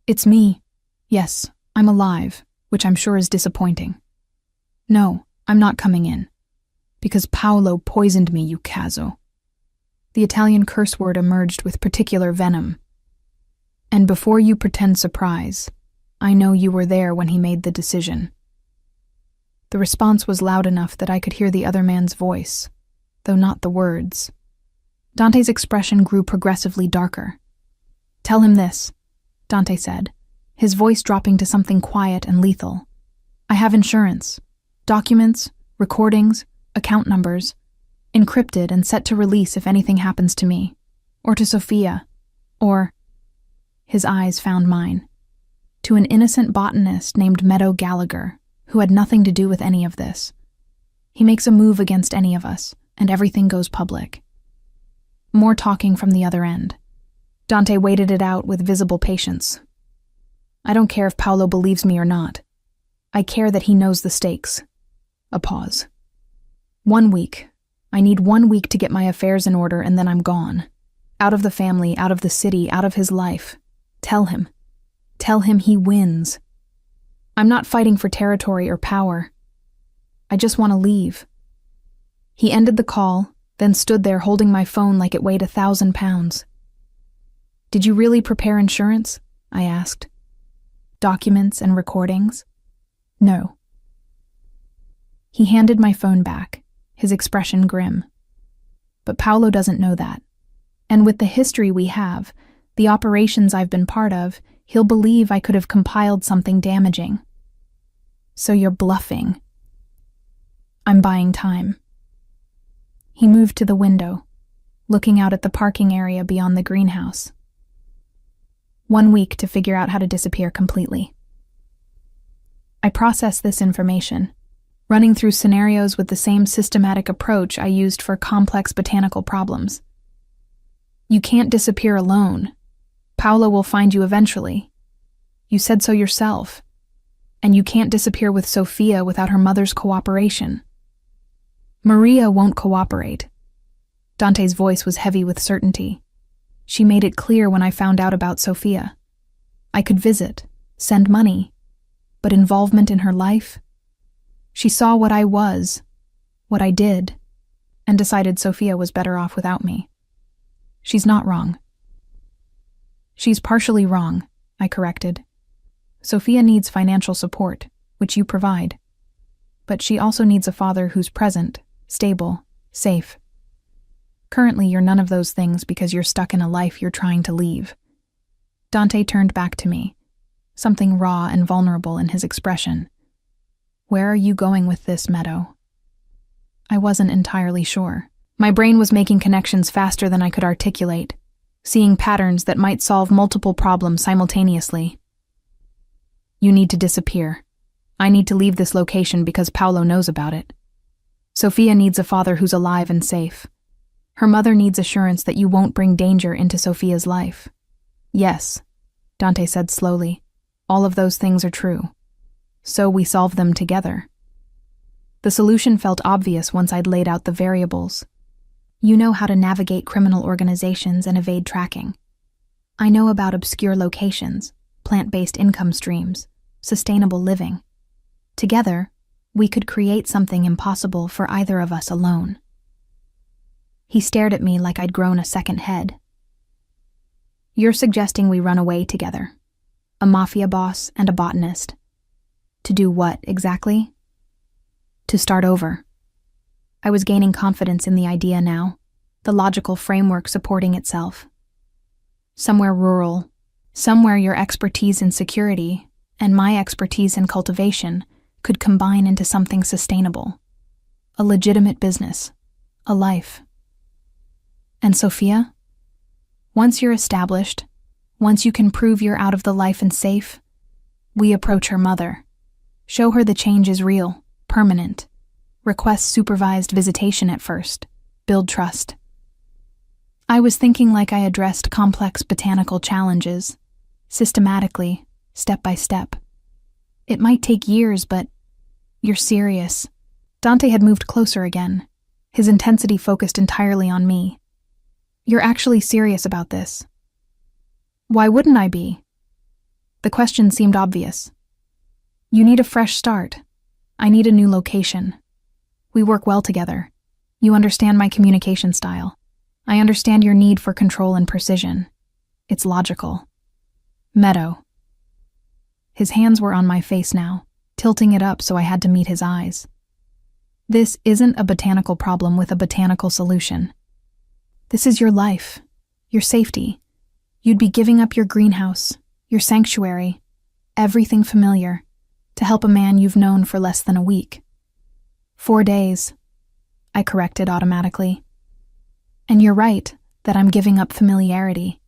It's me. Yes, I'm alive, which I'm sure is disappointing. No, I'm not coming in. Because Paolo poisoned me, you cazzo. The Italian curse word emerged with particular venom. And before you pretend surprise, I know you were there when he made the decision. The response was loud enough that I could hear the other man's voice, though not the words. Dante's expression grew progressively darker. Tell him this, Dante said, his voice dropping to something quiet and lethal. I have insurance, documents, recordings, account numbers, encrypted and set to release if anything happens to me, or to Sophia, or... His eyes found mine. To an innocent botanist named Meadow Gallagher, who had nothing to do with any of this. He makes a move against any of us, and everything goes public. More talking from the other end. Dante waited it out with visible patience. I don't care if Paolo believes me or not. I care that he knows the stakes. A pause. 1 week. I need 1 week to get my affairs in order and then I'm gone. Out of the family, out of the city, out of his life. Tell him. Tell him he wins. I'm not fighting for territory or power. I just want to leave. He ended the call, then stood there holding my phone like it weighed 1,000 pounds. Did you really prepare insurance? I asked. Documents and recordings? No. He handed my phone back, his expression grim. But Paolo doesn't know that. And with the history we have, the operations I've been part of, he'll believe I could have compiled something damaging. So you're bluffing. I'm buying time. He moved to the window, looking out at the parking area beyond the greenhouse. 1 week to figure out how to disappear completely. I processed this information, running through scenarios with the same systematic approach I used for complex botanical problems. You can't disappear alone. Paolo will find you eventually. You said so yourself. And you can't disappear with Sophia without her mother's cooperation. Maria won't cooperate. Dante's voice was heavy with certainty. She made it clear when I found out about Sophia. I could visit, send money, but involvement in her life? She saw what I was, what I did, and decided Sophia was better off without me. She's not wrong. She's partially wrong, I corrected. Sophia needs financial support, which you provide. But she also needs a father who's present, stable, safe. Currently, you're none of those things because you're stuck in a life you're trying to leave. Dante turned back to me, something raw and vulnerable in his expression. Where are you going with this, Meadow? I wasn't entirely sure. My brain was making connections faster than I could articulate, seeing patterns that might solve multiple problems simultaneously. You need to disappear. I need to leave this location because Paolo knows about it. Sophia needs a father who's alive and safe. Her mother needs assurance that you won't bring danger into Sophia's life. Yes, Dante said slowly, all of those things are true. So we solve them together. The solution felt obvious once I'd laid out the variables. You know how to navigate criminal organizations and evade tracking. I know about obscure locations, plant-based income streams, sustainable living. Together, we could create something impossible for either of us alone. He stared at me like I'd grown a second head. "You're suggesting we run away together. A mafia boss and a botanist. To do what, exactly?" "To start over." I was gaining confidence in the idea now, the logical framework supporting itself. Somewhere rural, somewhere your expertise in security and my expertise in cultivation could combine into something sustainable. A legitimate business. A life. And Sophia? Once you're established, once you can prove you're out of the life and safe, we approach her mother. Show her the change is real, permanent. Request supervised visitation at first. Build trust. I was thinking like I addressed complex botanical challenges, systematically, step by step. It might take years, but you're serious. Dante had moved closer again, his intensity focused entirely on me. You're actually serious about this. Why wouldn't I be? The question seemed obvious. You need a fresh start. I need a new location. We work well together. You understand my communication style. I understand your need for control and precision. It's logical. Meadow. His hands were on my face now, tilting it up so I had to meet his eyes. This isn't a botanical problem with a botanical solution. This is your life, your safety. You'd be giving up your greenhouse, your sanctuary, everything familiar, to help a man you've known for less than a week. 4 days, I corrected automatically. And you're right that I'm giving up familiarity.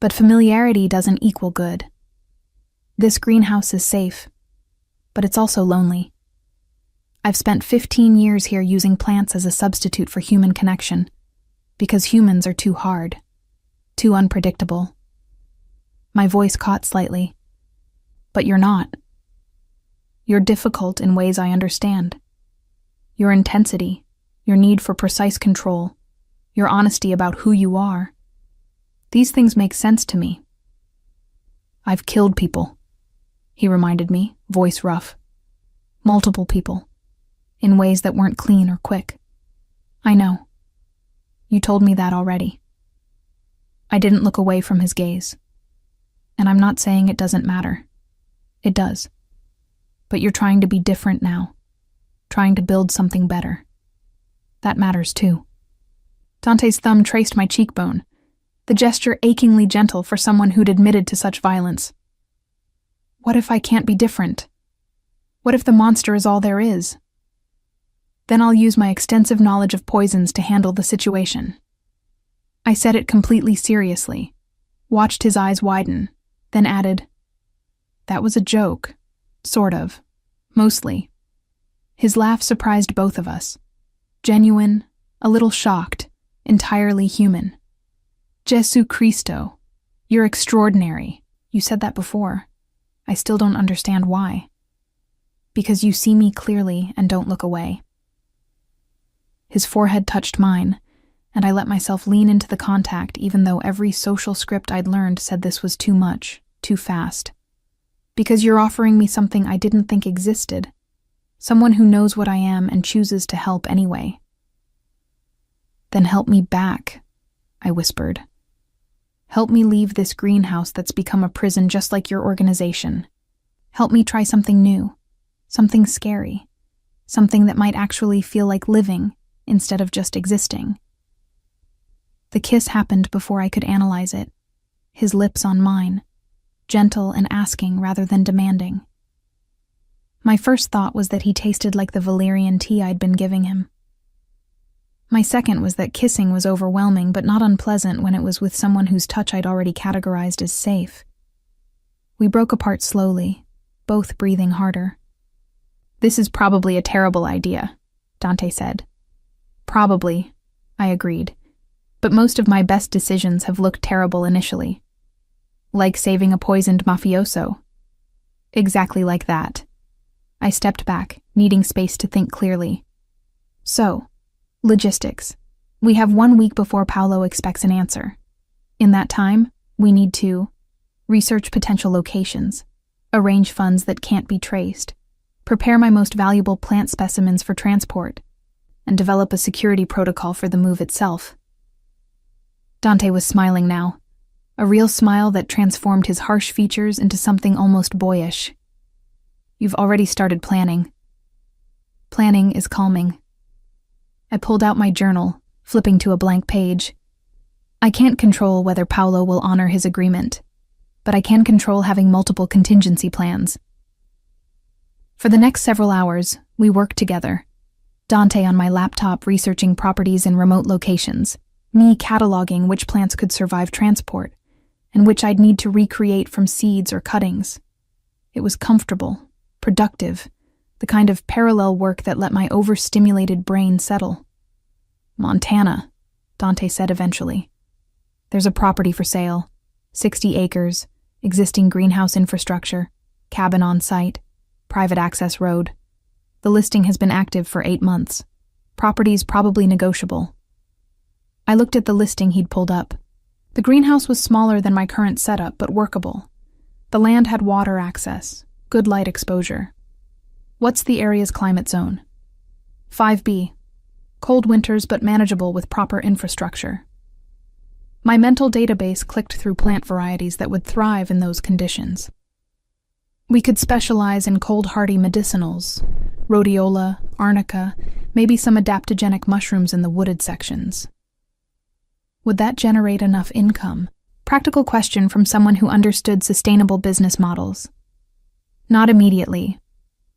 But familiarity doesn't equal good. This greenhouse is safe, but it's also lonely. I've spent 15 years here using plants as a substitute for human connection, because humans are too hard, too unpredictable. My voice caught slightly. But you're not. You're difficult in ways I understand. Your intensity, your need for precise control, your honesty about who you are. These things make sense to me. I've killed people, he reminded me, voice rough. Multiple people, in ways that weren't clean or quick. I know. You told me that already. I didn't look away from his gaze. And I'm not saying it doesn't matter. It does. But you're trying to be different now. Trying to build something better. That matters too. Dante's thumb traced my cheekbone, the gesture achingly gentle for someone who'd admitted to such violence. What if I can't be different? What if the monster is all there is? Then I'll use my extensive knowledge of poisons to handle the situation. I said it completely seriously, watched his eyes widen, then added, "That was a joke. Sort of. Mostly." His laugh surprised both of us. Genuine, a little shocked, entirely human. Jesu Cristo, you're extraordinary. You said that before. I still don't understand why. Because you see me clearly and don't look away. His forehead touched mine, and I let myself lean into the contact even though every social script I'd learned said this was too much, too fast. Because you're offering me something I didn't think existed. Someone who knows what I am and chooses to help anyway. Then help me back, I whispered. Help me leave this greenhouse that's become a prison just like your organization. Help me try something new, something scary, something that might actually feel like living instead of just existing. The kiss happened before I could analyze it, his lips on mine, gentle and asking rather than demanding. My first thought was that he tasted like the valerian tea I'd been giving him. My second was that kissing was overwhelming but not unpleasant when it was with someone whose touch I'd already categorized as safe. We broke apart slowly, both breathing harder. "This is probably a terrible idea," Dante said. "Probably," I agreed, "but most of my best decisions have looked terrible initially. Like saving a poisoned mafioso." Exactly like that. I stepped back, needing space to think clearly. So, logistics. We have 1 week before Paolo expects an answer. In that time, we need to research potential locations, arrange funds that can't be traced, prepare my most valuable plant specimens for transport, and develop a security protocol for the move itself. Dante was smiling now, a real smile that transformed his harsh features into something almost boyish. You've already started planning. Planning is calming. I pulled out my journal, flipping to a blank page. I can't control whether Paolo will honor his agreement, but I can control having multiple contingency plans. For the next several hours, we worked together. Dante on my laptop researching properties in remote locations, me cataloging which plants could survive transport, and which I'd need to recreate from seeds or cuttings. It was comfortable, productive, the kind of parallel work that let my overstimulated brain settle. Montana, Dante said eventually. There's a property for sale, 60 acres, existing greenhouse infrastructure, cabin on site, private access road. The listing has been active for 8 months. Property's probably negotiable. I looked at the listing he'd pulled up. The greenhouse was smaller than my current setup, but workable. The land had water access, good light exposure. What's the area's climate zone? 5B. Cold winters but manageable with proper infrastructure. My mental database clicked through plant varieties that would thrive in those conditions. We could specialize in cold-hardy medicinals, rhodiola, arnica, maybe some adaptogenic mushrooms in the wooded sections. Would that generate enough income? Practical question from someone who understood sustainable business models. Not immediately,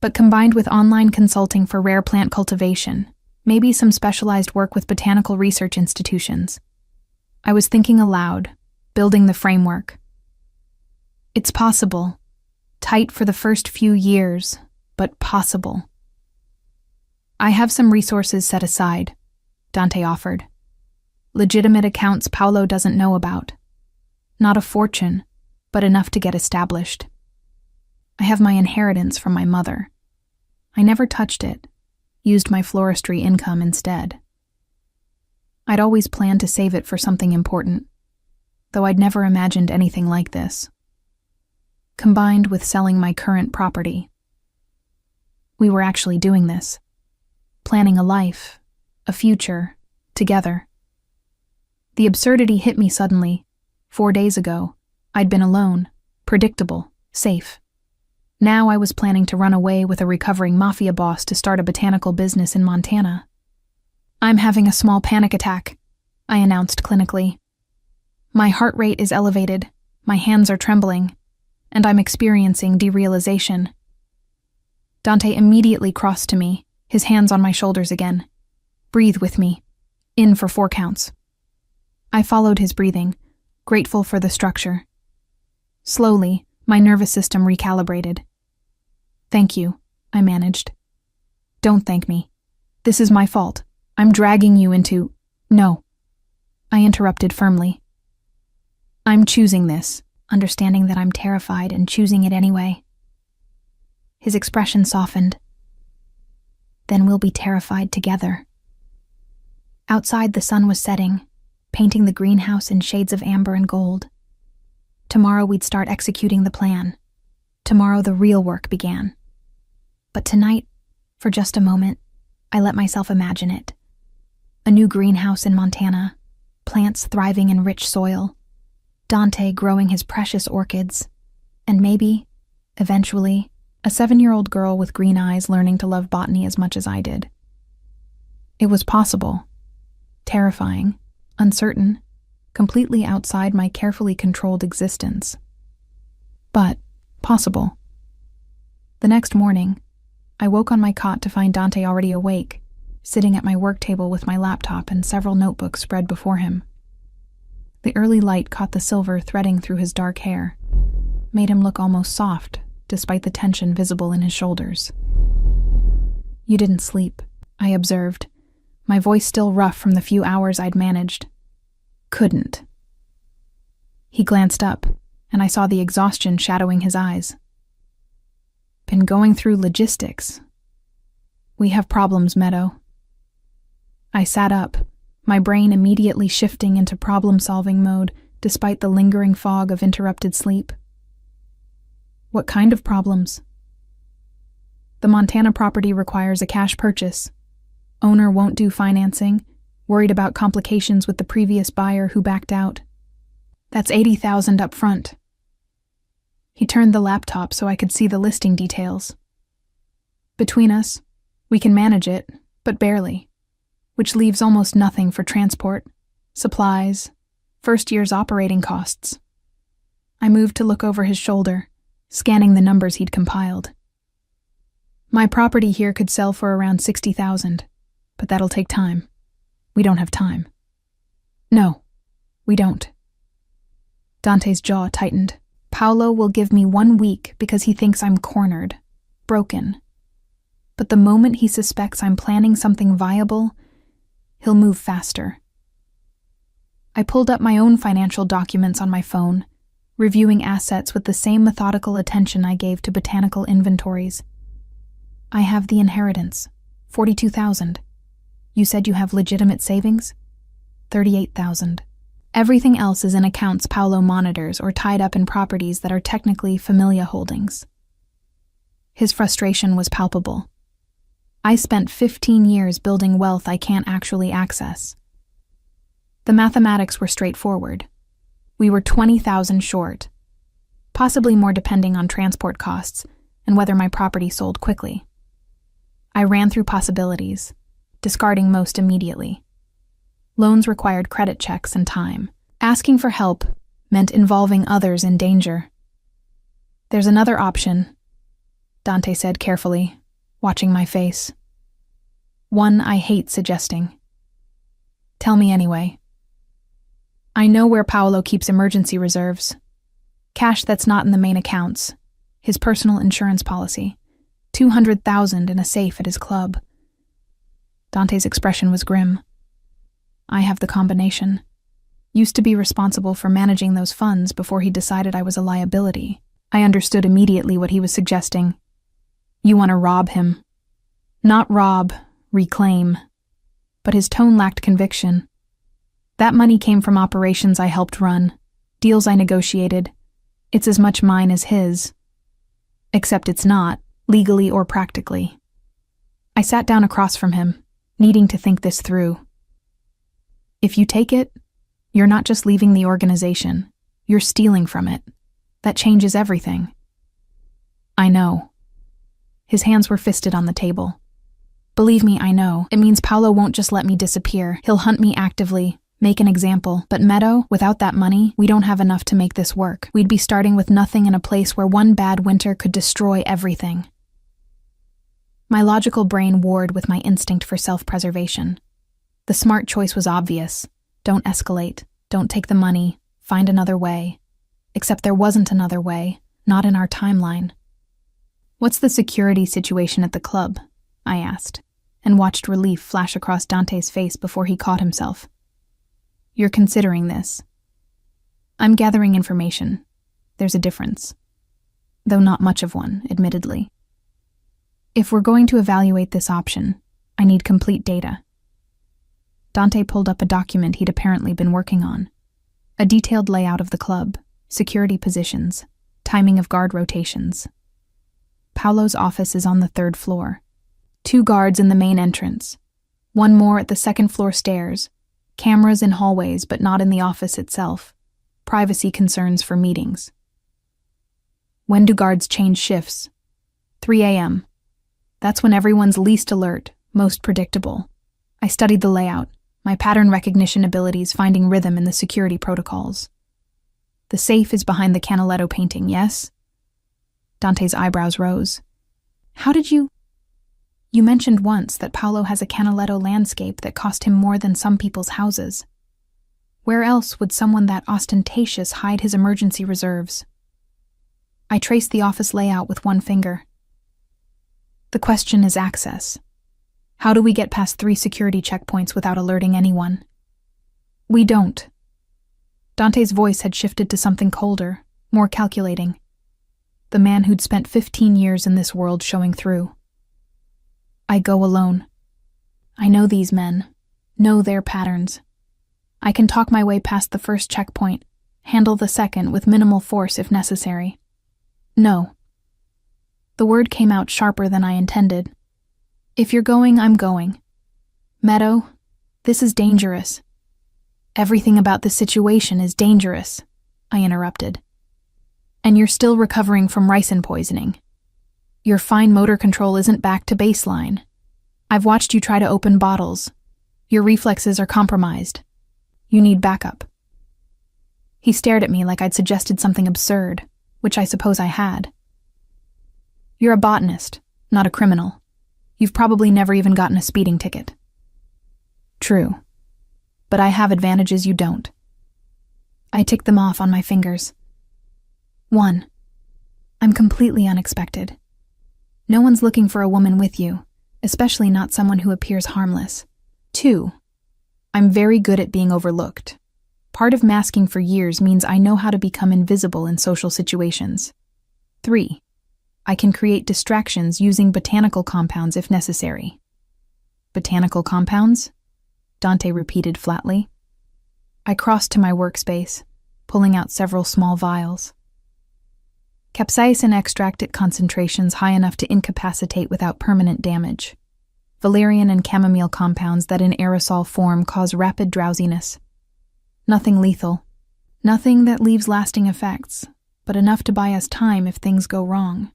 but combined with online consulting for rare plant cultivation, maybe some specialized work with botanical research institutions. I was thinking aloud, building the framework. It's possible. Tight for the first few years, but possible. I have some resources set aside, Dante offered. Legitimate accounts Paolo doesn't know about. Not a fortune, but enough to get established. I have my inheritance from my mother. I never touched it, used my floristry income instead. I'd always planned to save it for something important, though I'd never imagined anything like this. Combined with selling my current property. We were actually doing this. Planning a life, a future, together. The absurdity hit me suddenly. 4 days ago, I'd been alone, predictable, safe. Now I was planning to run away with a recovering mafia boss to start a botanical business in Montana. I'm having a small panic attack, I announced clinically. My heart rate is elevated, my hands are trembling, and I'm experiencing derealization. Dante immediately crossed to me, his hands on my shoulders again. Breathe with me. In for 4 counts. I followed his breathing, grateful for the structure. Slowly, my nervous system recalibrated. Thank you, I managed. Don't thank me. This is my fault. I'm dragging you into... No. I interrupted firmly. I'm choosing this, understanding that I'm terrified and choosing it anyway. His expression softened. Then we'll be terrified together. Outside, the sun was setting, painting the greenhouse in shades of amber and gold. Tomorrow we'd start executing the plan. Tomorrow the real work began. But tonight, for just a moment, I let myself imagine it. A new greenhouse in Montana, plants thriving in rich soil, Dante growing his precious orchids, and maybe, eventually, a 7-year-old girl with green eyes learning to love botany as much as I did. It was possible, terrifying, uncertain, completely outside my carefully controlled existence. But possible. The next morning, I woke on my cot to find Dante already awake, sitting at my work table with my laptop and several notebooks spread before him. The early light caught the silver threading through his dark hair, made him look almost soft, despite the tension visible in his shoulders. You didn't sleep, I observed, my voice still rough from the few hours I'd managed. Couldn't. He glanced up, and I saw the exhaustion shadowing his eyes. Been going through logistics. We have problems, Meadow. I sat up, my brain immediately shifting into problem-solving mode despite the lingering fog of interrupted sleep. What kind of problems? The Montana property requires a cash purchase. Owner won't do financing, worried about complications with the previous buyer who backed out. That's $80,000 up front. He turned the laptop so I could see the listing details. Between us, we can manage it, but barely, which leaves almost nothing for transport, supplies, first year's operating costs. I moved to look over his shoulder, scanning the numbers he'd compiled. My property here could sell for around $60,000, but that'll take time. We don't have time. No, we don't. Dante's jaw tightened. Paolo will give me 1 week because he thinks I'm cornered, broken. But the moment he suspects I'm planning something viable, he'll move faster. I pulled up my own financial documents on my phone, reviewing assets with the same methodical attention I gave to botanical inventories. I have the inheritance, $42,000. You said you have legitimate savings? $38,000. Everything else is in accounts Paolo monitors or tied up in properties that are technically familia holdings. His frustration was palpable. I spent 15 years building wealth I can't actually access. The mathematics were straightforward. We were $20,000 short, possibly more depending on transport costs and whether my property sold quickly. I ran through possibilities, discarding most immediately. Loans required credit checks and time. Asking for help meant involving others in danger. There's another option, Dante said carefully, watching my face. One I hate suggesting. Tell me anyway. I know where Paolo keeps emergency reserves. Cash that's not in the main accounts. His personal insurance policy. $200,000 in a safe at his club. Dante's expression was grim. I have the combination. Used to be responsible for managing those funds before he decided I was a liability. I understood immediately what he was suggesting. You want to rob him. Not rob, reclaim. But his tone lacked conviction. That money came from operations I helped run, deals I negotiated. It's as much mine as his. Except it's not, legally or practically. I sat down across from him, needing to think this through. If you take it, you're not just leaving the organization, you're stealing from it. That changes everything. I know. His hands were fisted on the table. Believe me, I know. It means Paolo won't just let me disappear. He'll hunt me actively, make an example. But Meadow, without that money, we don't have enough to make this work. We'd be starting with nothing in a place where one bad winter could destroy everything. My logical brain warred with my instinct for self-preservation. The smart choice was obvious. Don't escalate. Don't take the money. Find another way. Except there wasn't another way, not in our timeline. What's the security situation at the club? I asked, and watched relief flash across Dante's face before he caught himself. You're considering this. I'm gathering information. There's a difference. Though not much of one, admittedly. If we're going to evaluate this option, I need complete data. Dante pulled up a document he'd apparently been working on. A detailed layout of the club, security positions, timing of guard rotations. Paolo's office is on the 3rd floor. 2 guards in the main entrance. 1 more at the 2nd floor stairs. Cameras in hallways but not in the office itself. Privacy concerns for meetings. When do guards change shifts? 3 a.m. That's when everyone's least alert, most predictable. I studied the layout, my pattern recognition abilities finding rhythm in the security protocols. The safe is behind the Canaletto painting, yes? Dante's eyebrows rose. How did you... You mentioned once that Paolo has a Canaletto landscape that cost him more than some people's houses. Where else would someone that ostentatious hide his emergency reserves? I traced the office layout with one finger. The question is access. How do we get past 3 security checkpoints without alerting anyone? We don't. Dante's voice had shifted to something colder, more calculating. The man who'd spent 15 years in this world showing through. I go alone. I know these men, know their patterns. I can talk my way past the first checkpoint, handle the second with minimal force if necessary. No. The word came out sharper than I intended. If you're going, I'm going. Meadow, this is dangerous. Everything about this situation is dangerous, I interrupted. And you're still recovering from ricin poisoning. Your fine motor control isn't back to baseline. I've watched you try to open bottles. Your reflexes are compromised. You need backup. He stared at me like I'd suggested something absurd, which I suppose I had. You're a botanist, not a criminal. You've probably never even gotten a speeding ticket. True. But I have advantages you don't. I ticked them off on my fingers. 1. I'm completely unexpected. No one's looking for a woman with you, especially not someone who appears harmless. 2. I'm very good at being overlooked. Part of masking for years means I know how to become invisible in social situations. 3. I can create distractions using botanical compounds if necessary. Botanical compounds? Dante repeated flatly. I crossed to my workspace, pulling out several small vials. Capsaicin extract at concentrations high enough to incapacitate without permanent damage. Valerian and chamomile compounds that in aerosol form cause rapid drowsiness. Nothing lethal. Nothing that leaves lasting effects, but enough to buy us time if things go wrong.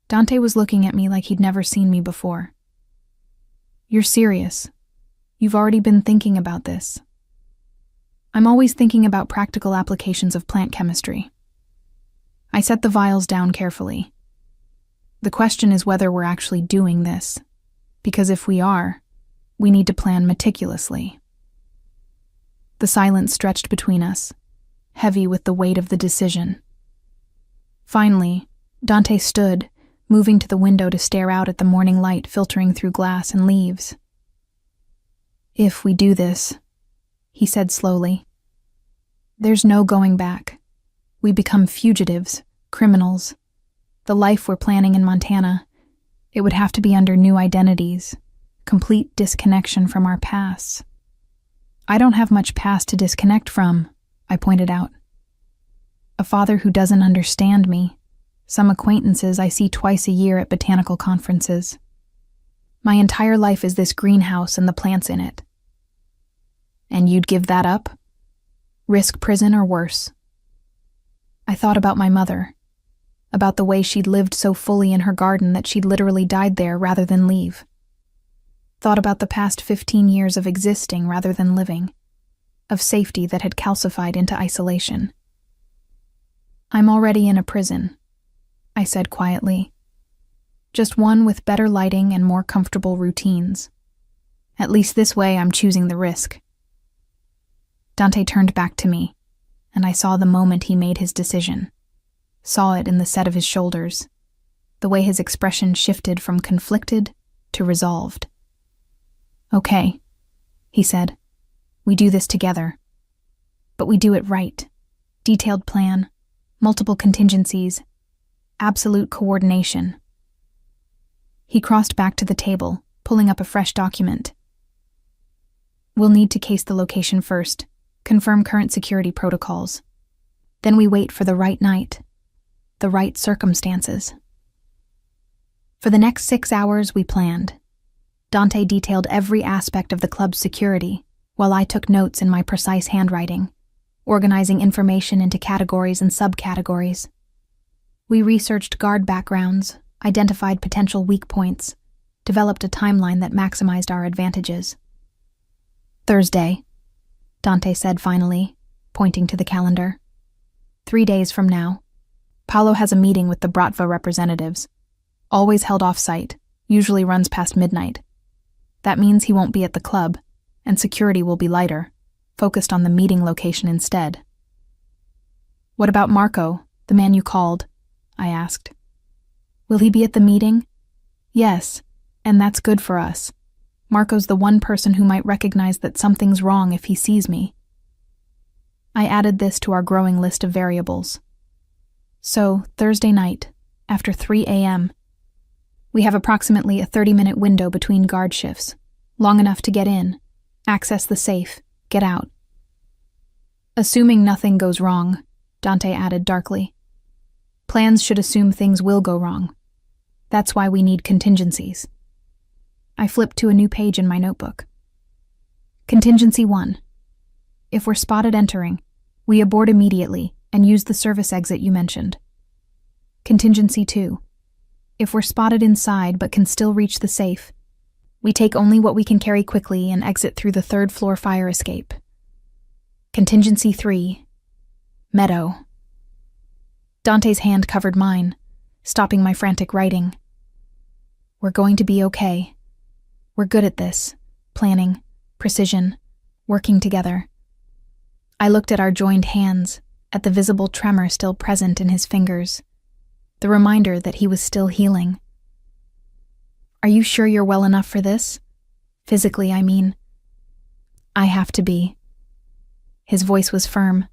Dante was looking at me like he'd never seen me before. You're serious. You've already been thinking about this. I'm always thinking about practical applications of plant chemistry. I set the vials down carefully. The question is whether we're actually doing this, because if we are, we need to plan meticulously. The silence stretched between us, heavy with the weight of the decision. Finally, Dante stood, moving to the window to stare out at the morning light filtering through glass and leaves. If we do this, he said slowly, there's no going back. We become fugitives, criminals. The life we're planning in Montana, it would have to be under new identities, complete disconnection from our pasts. I don't have much past to disconnect from, I pointed out. A father who doesn't understand me, some acquaintances I see twice a year at botanical conferences. My entire life is this greenhouse and the plants in it. And you'd give that up? Risk prison or worse? I thought about my mother, about the way she'd lived so fully in her garden that she'd literally died there rather than leave. Thought about the past 15 years of existing rather than living, of safety that had calcified into isolation. I'm already in a prison, I said quietly. Just one with better lighting and more comfortable routines. At least this way I'm choosing the risk. Dante turned back to me, and I saw the moment he made his decision. Saw it in the set of his shoulders, the way his expression shifted from conflicted to resolved. Okay, he said. We do this together. But we do it right. Detailed plan, multiple contingencies, absolute coordination. He crossed back to the table, pulling up a fresh document. We'll need to case the location first, confirm current security protocols. Then we wait for the right night, the right circumstances. For the next 6 hours, we planned. Dante detailed every aspect of the club's security, while I took notes in my precise handwriting, organizing information into categories and subcategories. We researched guard backgrounds, identified potential weak points, developed a timeline that maximized our advantages. Thursday, Dante said finally, pointing to the calendar. 3 days from now. Paolo has a meeting with the Bratva representatives. Always held off-site, usually runs past midnight. That means he won't be at the club, and security will be lighter, focused on the meeting location instead. What about Marco, the man you called? I asked. Will he be at the meeting? Yes, and that's good for us. Marco's the one person who might recognize that something's wrong if he sees me. I added this to our growing list of variables. So, Thursday night, after 3 a.m., we have approximately a 30-minute window between guard shifts, long enough to get in, access the safe, get out. Assuming nothing goes wrong, Dante added darkly. Plans should assume things will go wrong. That's why we need contingencies. I flipped to a new page in my notebook. Contingency 1. If we're spotted entering, we abort immediately and use the service exit you mentioned. Contingency 2. If we're spotted inside but can still reach the safe, we take only what we can carry quickly and exit through the third-floor fire escape. Contingency 3. Meadow. Dante's hand covered mine, stopping my frantic writing. We're going to be okay. We're good at this. Planning, precision, working together. I looked at our joined hands, at the visible tremor still present in his fingers, the reminder that he was still healing. Are you sure you're well enough for this? Physically, I mean. I have to be. His voice was firm.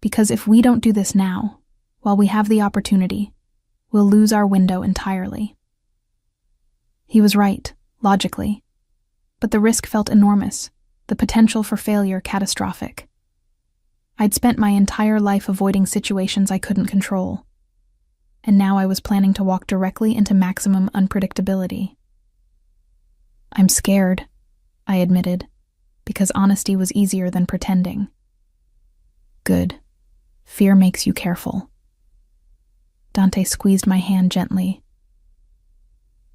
Because if we don't do this now, while we have the opportunity, we'll lose our window entirely. He was right, logically. But the risk felt enormous, the potential for failure catastrophic. I'd spent my entire life avoiding situations I couldn't control. And now I was planning to walk directly into maximum unpredictability. I'm scared, I admitted, because honesty was easier than pretending. Good. Fear makes you careful. Dante squeezed my hand gently.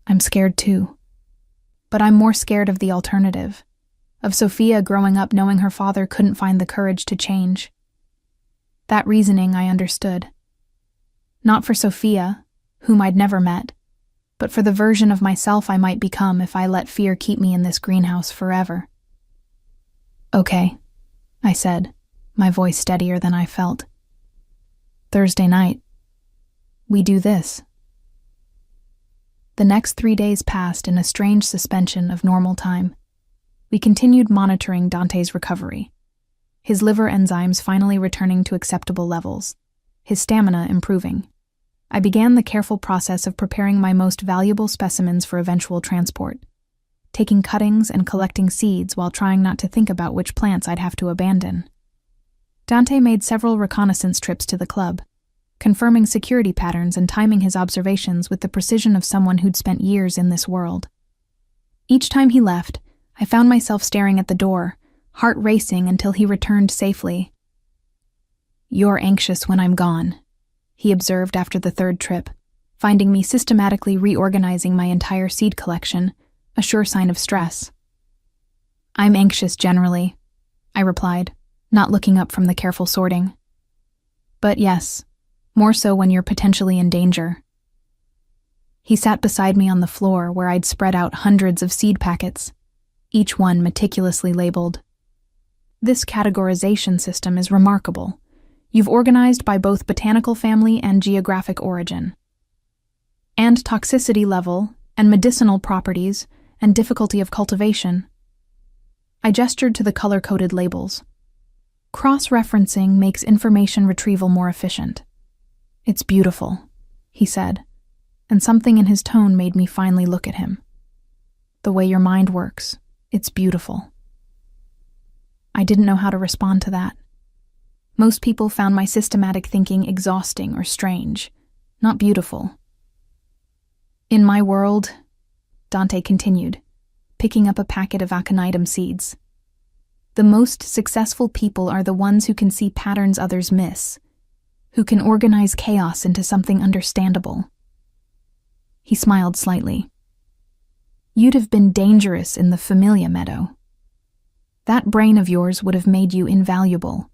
I'm scared too. But I'm more scared of the alternative, of Sophia growing up knowing her father couldn't find the courage to change. That reasoning I understood. Not for Sophia, whom I'd never met, but for the version of myself I might become if I let fear keep me in this greenhouse forever. Okay, I said, my voice steadier than I felt. Thursday night. We do this. The next 3 days passed in a strange suspension of normal time. We continued monitoring Dante's recovery, his liver enzymes finally returning to acceptable levels, his stamina improving. I began the careful process of preparing my most valuable specimens for eventual transport, taking cuttings and collecting seeds while trying not to think about which plants I'd have to abandon. Dante made several reconnaissance trips to the club, confirming security patterns and timing his observations with the precision of someone who'd spent years in this world. Each time he left, I found myself staring at the door, heart racing until he returned safely. You're anxious when I'm gone, he observed after the third trip, finding me systematically reorganizing my entire seed collection, a sure sign of stress. I'm anxious generally, I replied, not looking up from the careful sorting. But yes, more so when you're potentially in danger. He sat beside me on the floor where I'd spread out hundreds of seed packets, each one meticulously labeled. This categorization system is remarkable. You've organized by both botanical family and geographic origin, and toxicity level, and medicinal properties, and difficulty of cultivation. I gestured to the color-coded labels. Cross-referencing makes information retrieval more efficient. It's beautiful, he said, and something in his tone made me finally look at him. The way your mind works, it's beautiful. I didn't know how to respond to that. Most people found my systematic thinking exhausting or strange, not beautiful. In my world, Dante continued, picking up a packet of aconitum seeds, the most successful people are the ones who can see patterns others miss, who can organize chaos into something understandable. He smiled slightly. You'd have been dangerous in the Familia Meadow. That brain of yours would have made you invaluable.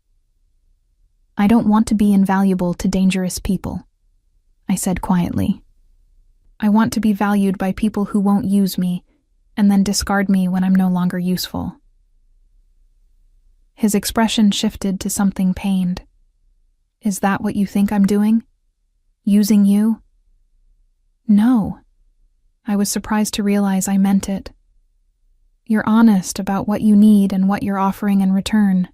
I don't want to be invaluable to dangerous people, I said quietly. I want to be valued by people who won't use me and then discard me when I'm no longer useful. His expression shifted to something pained. Is that what you think I'm doing? Using you? No. I was surprised to realize I meant it. You're honest about what you need and what you're offering in return.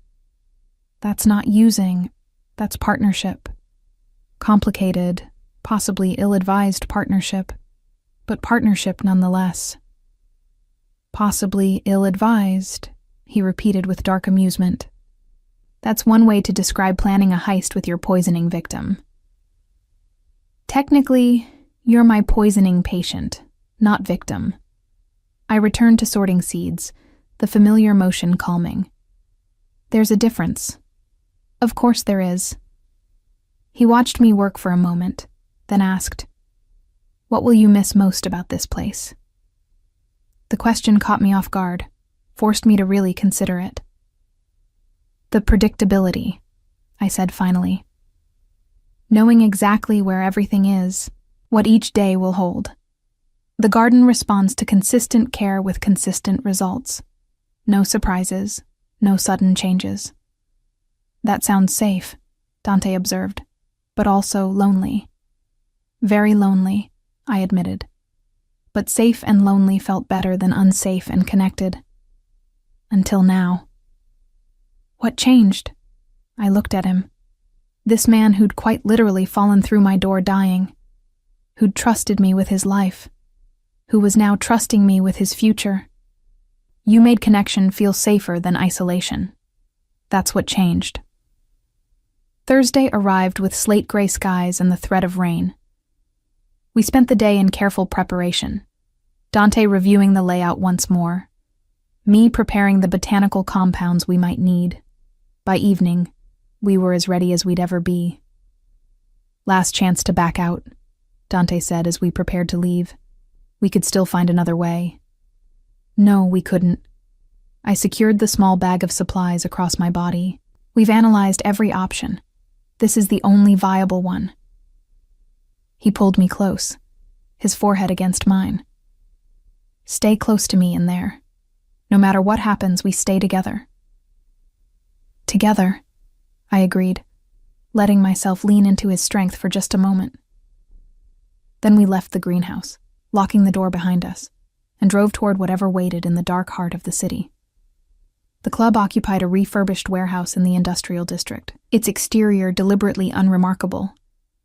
That's not using, that's partnership. Complicated, possibly ill-advised partnership, but partnership nonetheless. Possibly ill-advised, he repeated with dark amusement. That's one way to describe planning a heist with your poisoning victim. Technically, you're my poisoning patient, not victim. I returned to sorting seeds, the familiar motion calming. There's a difference. Of course there is. He watched me work for a moment, then asked, "What will you miss most about this place?" The question caught me off guard, forced me to really consider it. "The predictability," I said finally. "Knowing exactly where everything is, what each day will hold. The garden responds to consistent care with consistent results. No surprises, no sudden changes." "That sounds safe," Dante observed, "but also lonely." "Very lonely," I admitted. But safe and lonely felt better than unsafe and connected. Until now. What changed? I looked at him. This man who'd quite literally fallen through my door dying, who'd trusted me with his life, who was now trusting me with his future. "You made connection feel safer than isolation. That's what changed." Thursday arrived with slate-gray skies and the threat of rain. We spent the day in careful preparation, Dante reviewing the layout once more, me preparing the botanical compounds we might need. By evening, we were as ready as we'd ever be. "Last chance to back out," Dante said as we prepared to leave. "We could still find another way." No, we couldn't. I secured the small bag of supplies across my body. "We've analyzed every option. This is the only viable one." He pulled me close, his forehead against mine. "Stay close to me in there. No matter what happens, we stay together." "Together," I agreed, letting myself lean into his strength for just a moment. Then we left the greenhouse, locking the door behind us, and drove toward whatever waited in the dark heart of the city. The club occupied a refurbished warehouse in the industrial district, its exterior deliberately unremarkable,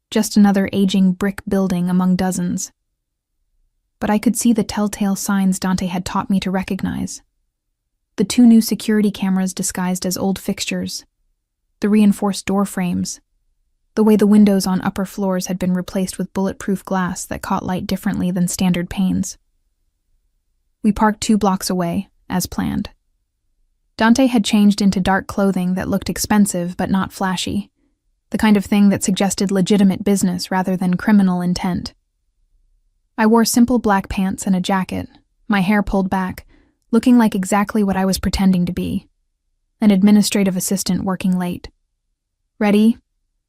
just another aging brick building among dozens. But I could see the telltale signs Dante had taught me to recognize. The 2 new security cameras disguised as old fixtures, the reinforced door frames, the way the windows on upper floors had been replaced with bulletproof glass that caught light differently than standard panes. We parked 2 blocks away, as planned. Dante had changed into dark clothing that looked expensive but not flashy, the kind of thing that suggested legitimate business rather than criminal intent. I wore simple black pants and a jacket, my hair pulled back, looking like exactly what I was pretending to be, an administrative assistant working late. "Ready?"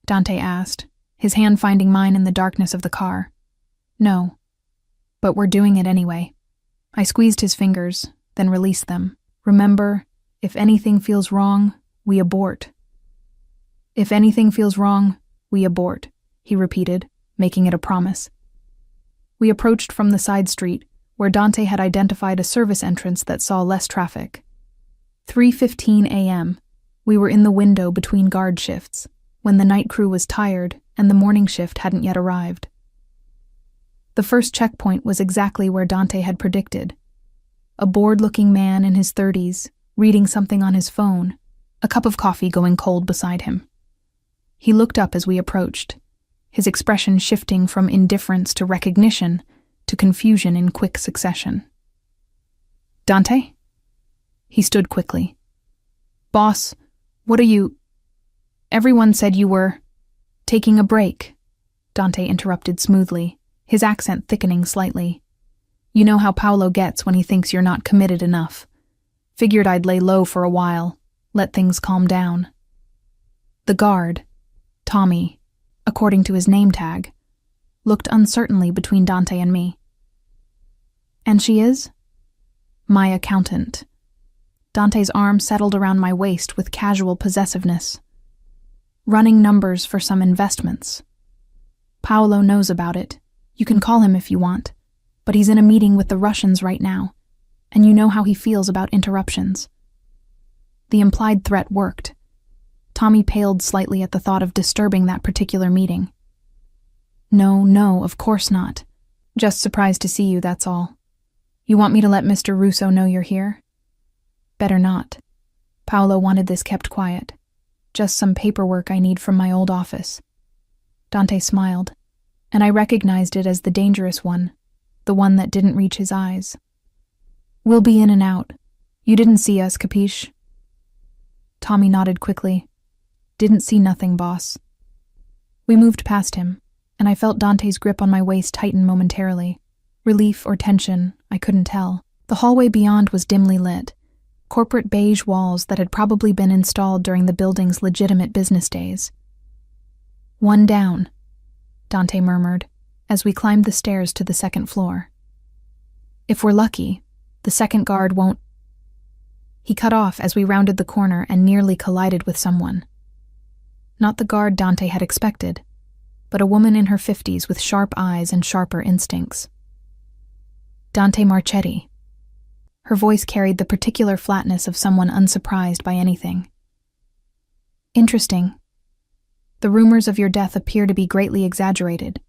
Dante asked, his hand finding mine in the darkness of the car. "No. But we're doing it anyway." I squeezed his fingers, then released them. "Remember, if anything feels wrong, we abort." "If anything feels wrong, we abort," he repeated, making it a promise. We approached from the side street, where Dante had identified a service entrance that saw less traffic. 3:15 a.m. We were in the window between guard shifts, when the night crew was tired and the morning shift hadn't yet arrived. The first checkpoint was exactly where Dante had predicted. A bored-looking man in his 30s, reading something on his phone, a cup of coffee going cold beside him. He looked up as we approached, his expression shifting from indifference to recognition to confusion in quick succession. "Dante?" He stood quickly. "Boss, what are you—" "Everyone said you were—" "Taking a break," Dante interrupted smoothly, his accent thickening slightly. "You know how Paolo gets when he thinks you're not committed enough. Figured I'd lay low for a while, let things calm down." The guard, Tommy, according to his name tag, looked uncertainly between Dante and me. "And she is?" "My accountant." Dante's arm settled around my waist with casual possessiveness. "Running numbers for some investments. Paolo knows about it. You can call him if you want, but he's in a meeting with the Russians right now, and you know how he feels about interruptions." The implied threat worked. Tommy paled slightly at the thought of disturbing that particular meeting. No, of course not. Just surprised to see you, that's all. You want me to let Mr. Russo know you're here?" "Better not. Paolo wanted this kept quiet. Just some paperwork I need from my old office." Dante smiled, and I recognized it as the dangerous one, the one that didn't reach his eyes. We'll be in and out. You didn't see us, capiche? Tommy nodded quickly. Didn't see nothing, boss. We moved past him, and I felt Dante's grip on my waist tighten momentarily. Relief or tension, I couldn't tell. The hallway beyond was dimly lit. Corporate beige walls that had probably been installed during the building's legitimate business days. One down, Dante murmured, as we climbed the stairs to the second floor. If we're lucky, the second guard won't... He cut off as we rounded the corner and nearly collided with someone. Not the guard Dante had expected, but a woman in her 50s with sharp eyes and sharper instincts. Dante Marchetti. Her voice carried the particular flatness of someone unsurprised by anything. Interesting. The rumors of your death appear to be greatly exaggerated.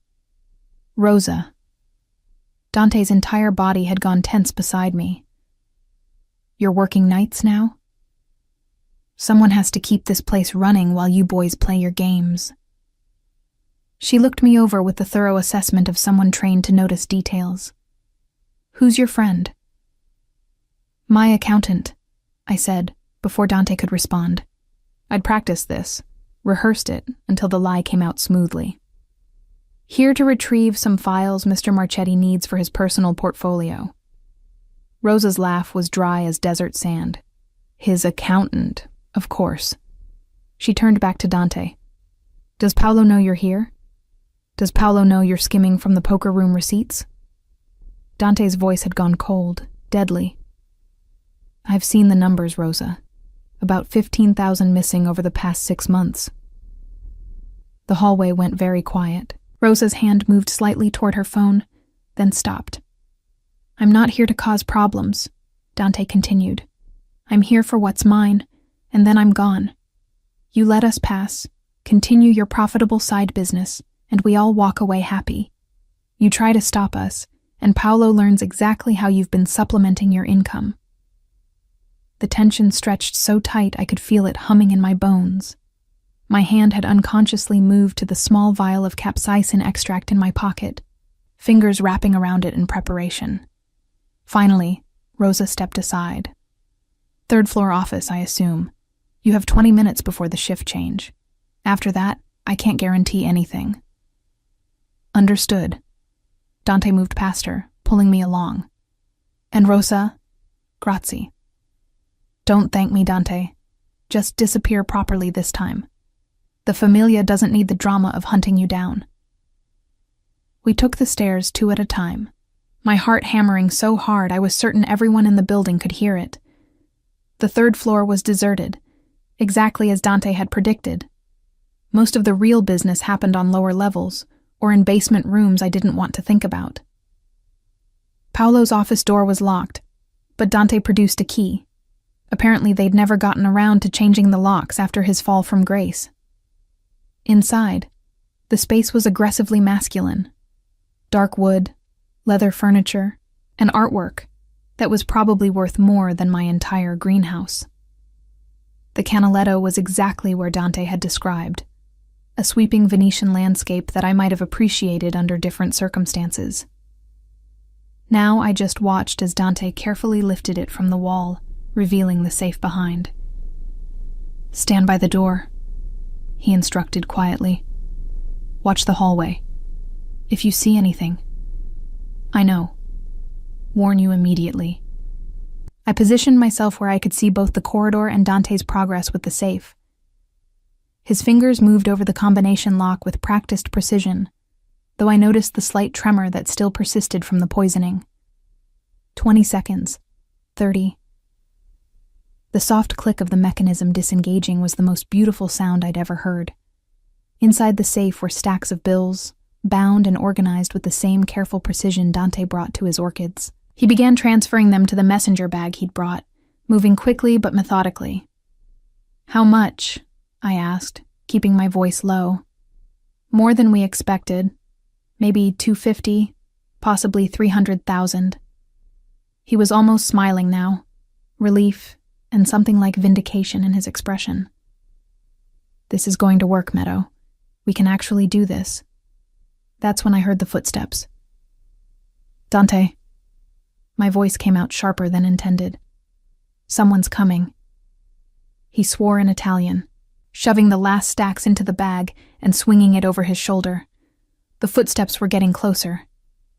Rosa. Dante's entire body had gone tense beside me. You're working nights now? Someone has to keep this place running while you boys play your games. She looked me over with the thorough assessment of someone trained to notice details. Who's your friend? My accountant, I said, before Dante could respond. I'd practiced this, rehearsed it until the lie came out smoothly. Here to retrieve some files Mr. Marchetti needs for his personal portfolio. Rosa's laugh was dry as desert sand. His accountant, of course. She turned back to Dante. Does Paolo know you're here? Does Paolo know you're skimming from the poker room receipts? Dante's voice had gone cold, deadly. I've seen the numbers, Rosa. About 15,000 missing over the past 6 months. The hallway went very quiet. Rosa's hand moved slightly toward her phone, then stopped. I'm not here to cause problems, Dante continued. I'm here for what's mine, and then I'm gone. You let us pass, continue your profitable side business, and we all walk away happy. You try to stop us, and Paolo learns exactly how you've been supplementing your income. The tension stretched so tight I could feel it humming in my bones. My hand had unconsciously moved to the small vial of capsaicin extract in my pocket, fingers wrapping around it in preparation. Finally, Rosa stepped aside. Third floor office, I assume. You have 20 minutes before the shift change. After that, I can't guarantee anything. Understood. Dante moved past her, pulling me along. And Rosa, grazie. Don't thank me, Dante. Just disappear properly this time. The Familia doesn't need the drama of hunting you down. We took the stairs 2 at a time, my heart hammering so hard I was certain everyone in the building could hear it. The third floor was deserted, exactly as Dante had predicted. Most of the real business happened on lower levels, or in basement rooms I didn't want to think about. Paolo's office door was locked, but Dante produced a key. Apparently they'd never gotten around to changing the locks after his fall from grace. Inside, the space was aggressively masculine. Dark wood, leather furniture, and artwork that was probably worth more than my entire greenhouse. The Canaletto was exactly where Dante had described, a sweeping Venetian landscape that I might have appreciated under different circumstances. Now I just watched as Dante carefully lifted it from the wall, revealing the safe behind. Stand by the door, he instructed quietly. Watch the hallway. If you see anything, I know. Warn you immediately. I positioned myself where I could see both the corridor and Dante's progress with the safe. His fingers moved over the combination lock with practiced precision, though I noticed the slight tremor that still persisted from the poisoning. 20 seconds. 30. The soft click of the mechanism disengaging was the most beautiful sound I'd ever heard. Inside the safe were stacks of bills, bound and organized with the same careful precision Dante brought to his orchids. He began transferring them to the messenger bag he'd brought, moving quickly but methodically. How much? I asked, keeping my voice low. More than we expected. Maybe 250, possibly 300,000. He was almost smiling now, relief and something like vindication in his expression. This is going to work, Meadow. We can actually do this. That's when I heard the footsteps. Dante. My voice came out sharper than intended. Someone's coming. He swore in Italian, shoving the last stacks into the bag and swinging it over his shoulder. The footsteps were getting closer.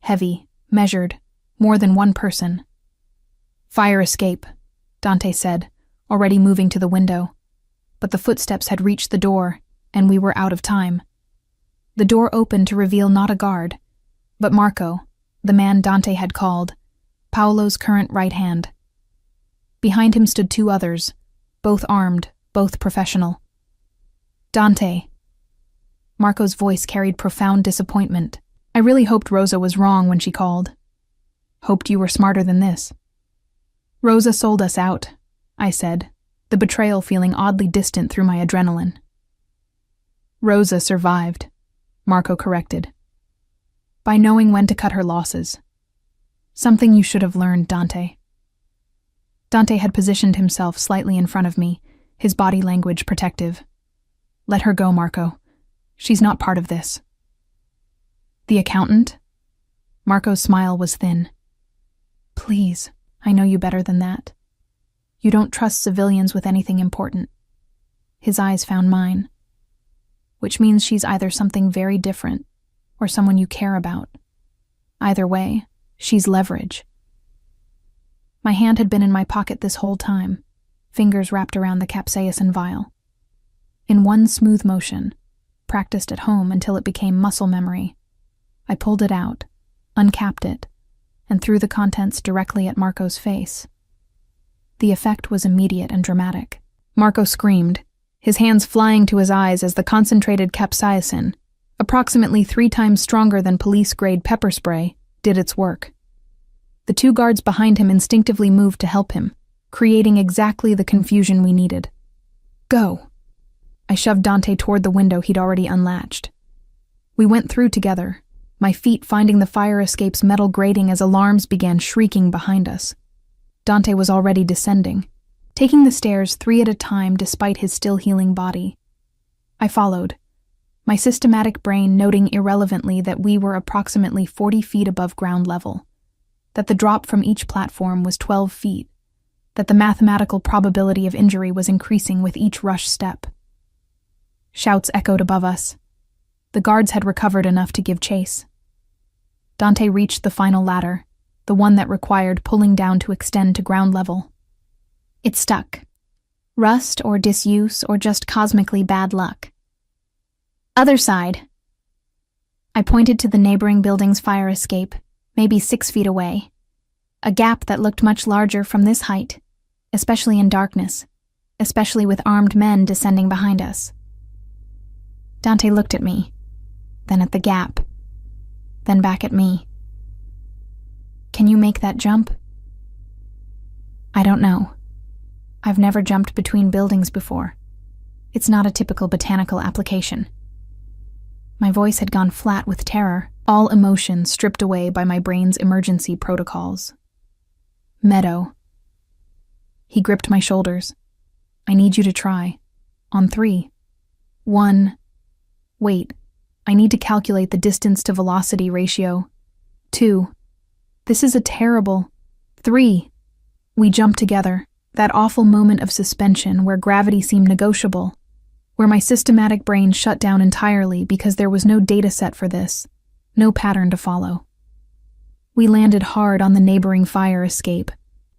Heavy, measured, more than one person. "Fire escape," Dante said, already moving to the window. But the footsteps had reached the door, and we were out of time. The door opened to reveal not a guard, but Marco, the man Dante had called, Paolo's current right hand. Behind him stood two others, both armed, both professional. "Dante." Marco's voice carried profound disappointment. "I really hoped Rosa was wrong when she called. Hoped you were smarter than this." "Rosa sold us out," I said, the betrayal feeling oddly distant through my adrenaline. "Rosa survived," Marco corrected. "By knowing when to cut her losses. Something you should have learned, Dante." Dante had positioned himself slightly in front of me, his body language protective. "Let her go, Marco. She's not part of this." "The accountant?" Marco's smile was thin. "Please, I know you better than that. You don't trust civilians with anything important." His eyes found mine. "Which means she's either something very different or someone you care about. Either way, she's leverage." My hand had been in my pocket this whole time, fingers wrapped around the capsaicin vial. In one smooth motion, practiced at home until it became muscle memory, I pulled it out, uncapped it, and threw the contents directly at Marco's face. The effect was immediate and dramatic. Marco screamed, his hands flying to his eyes as the concentrated capsaicin, approximately 3 times stronger than police-grade pepper spray, did its work. The two guards behind him instinctively moved to help him, creating exactly the confusion we needed. "Go." I shoved Dante toward the window he'd already unlatched. We went through together, my feet finding the fire escape's metal grating as alarms began shrieking behind us. Dante was already descending, taking the stairs 3 at a time despite his still healing body. I followed, my systematic brain noting irrelevantly that we were approximately 40 feet above ground level, that the drop from each platform was 12 feet, that the mathematical probability of injury was increasing with each rush step. Shouts echoed above us. The guards had recovered enough to give chase. Dante reached the final ladder, the one that required pulling down to extend to ground level. It stuck. Rust or disuse or just cosmically bad luck. "Other side." I pointed to the neighboring building's fire escape, maybe 6 feet away. A gap that looked much larger from this height, especially in darkness, especially with armed men descending behind us. Dante looked at me, then at the gap, then back at me. "Can you make that jump?" "I don't know. I've never jumped between buildings before. It's not a typical botanical application." My voice had gone flat with terror, all emotion stripped away by my brain's emergency protocols. "Meadow." He gripped my shoulders. "I need you to try. On 3. 1. Wait, I need to calculate the distance to velocity ratio. 2. This is a terrible. 3. We jumped together, that awful moment of suspension where gravity seemed negotiable, where my systematic brain shut down entirely because there was no data set for this, no pattern to follow. We landed hard on the neighboring fire escape,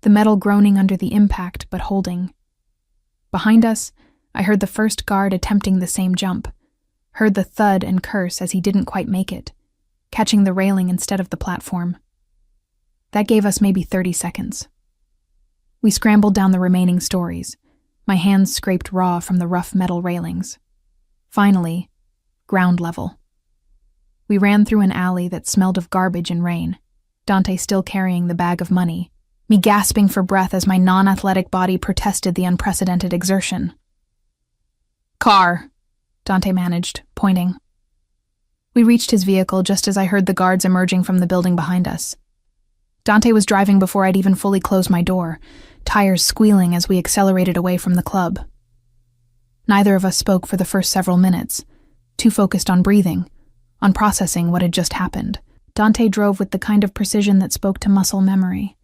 the metal groaning under the impact but holding. Behind us, I heard the first guard attempting the same jump, heard the thud and curse as he didn't quite make it, catching the railing instead of the platform. That gave us maybe 30 seconds. We scrambled down the remaining stories, my hands scraped raw from the rough metal railings. Finally, ground level. We ran through an alley that smelled of garbage and rain, Dante still carrying the bag of money, me gasping for breath as my non-athletic body protested the unprecedented exertion. "Car," Dante managed, pointing. We reached his vehicle just as I heard the guards emerging from the building behind us. Dante was driving before I'd even fully closed my door, tires squealing as we accelerated away from the club. Neither of us spoke for the first several minutes, too focused on breathing, on processing what had just happened. Dante drove with the kind of precision that spoke to muscle memory,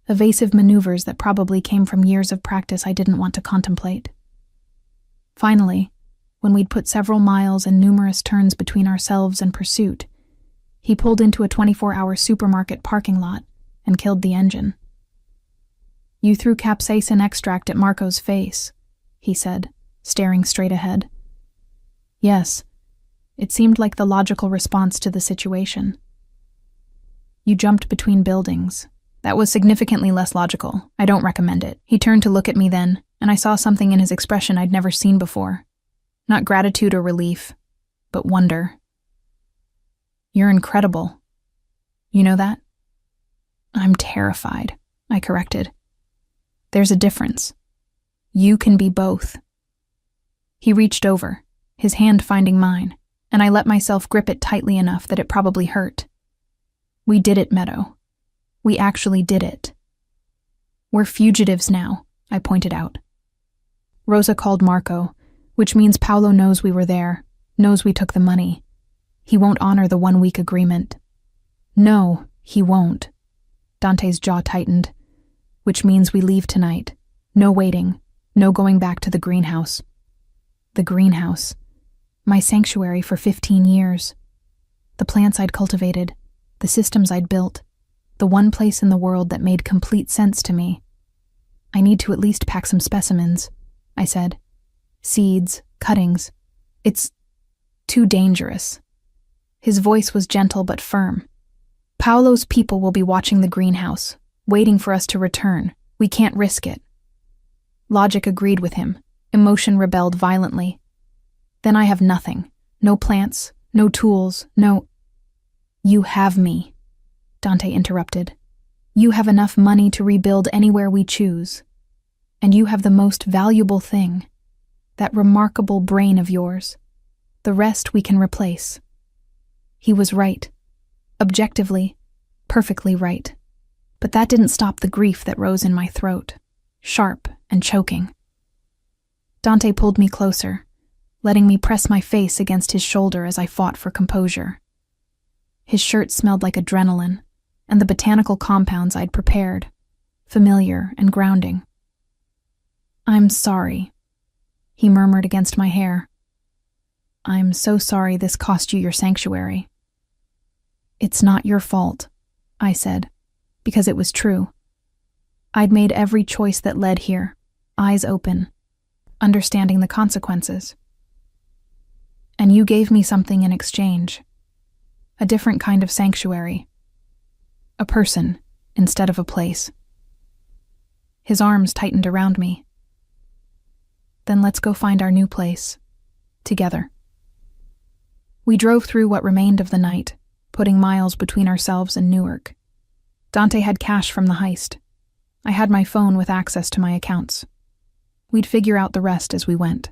evasive maneuvers that probably came from years of practice I didn't want to contemplate. Finally, when we'd put several miles and numerous turns between ourselves and pursuit, he pulled into a 24-hour supermarket parking lot and killed the engine. "You threw capsaicin extract at Marco's face," he said, staring straight ahead. "Yes, it seemed like the logical response to the situation." "You jumped between buildings. That was significantly less logical. I don't recommend it." He turned to look at me then, and I saw something in his expression I'd never seen before. Not gratitude or relief, but wonder. "You're incredible. You know that?" "I'm terrified," I corrected. "There's a difference. You can be both." He reached over, his hand finding mine, and I let myself grip it tightly enough that it probably hurt. "We did it, Meadow. We actually did it." "We're fugitives now," I pointed out. "Rosa called Marco, which means Paolo knows we were there, knows we took the money. He won't honor the 1-week agreement." "No, he won't." Dante's jaw tightened. "Which means we leave tonight. No waiting, no going back to the greenhouse." The greenhouse. My sanctuary for 15 years. The plants I'd cultivated, the systems I'd built, the one place in the world that made complete sense to me. "I need to at least pack some specimens," I said. "Seeds, cuttings. It's too dangerous." His voice was gentle but firm. "Paolo's people will be watching the greenhouse, waiting for us to return. We can't risk it." Logic agreed with him. Emotion rebelled violently. "Then I have nothing. No plants, no tools, no—" "You have me," Dante interrupted. "You have enough money to rebuild anywhere we choose. And you have the most valuable thing, that remarkable brain of yours. The rest we can replace." He was right. Objectively, perfectly right. But that didn't stop the grief that rose in my throat, sharp and choking. Dante pulled me closer, letting me press my face against his shoulder as I fought for composure. His shirt smelled like adrenaline, and the botanical compounds I'd prepared, familiar and grounding. "I'm sorry," he murmured against my hair. "I'm so sorry this cost you your sanctuary." "It's not your fault," I said, because it was true. I'd made every choice that led here, eyes open, understanding the consequences. And you gave me something in exchange. A different kind of sanctuary. A person instead of a place. His arms tightened around me. "Then let's go find our new place. Together." We drove through what remained of the night, putting miles between ourselves and Newark. Dante had cash from the heist. I had my phone with access to my accounts. We'd figure out the rest as we went.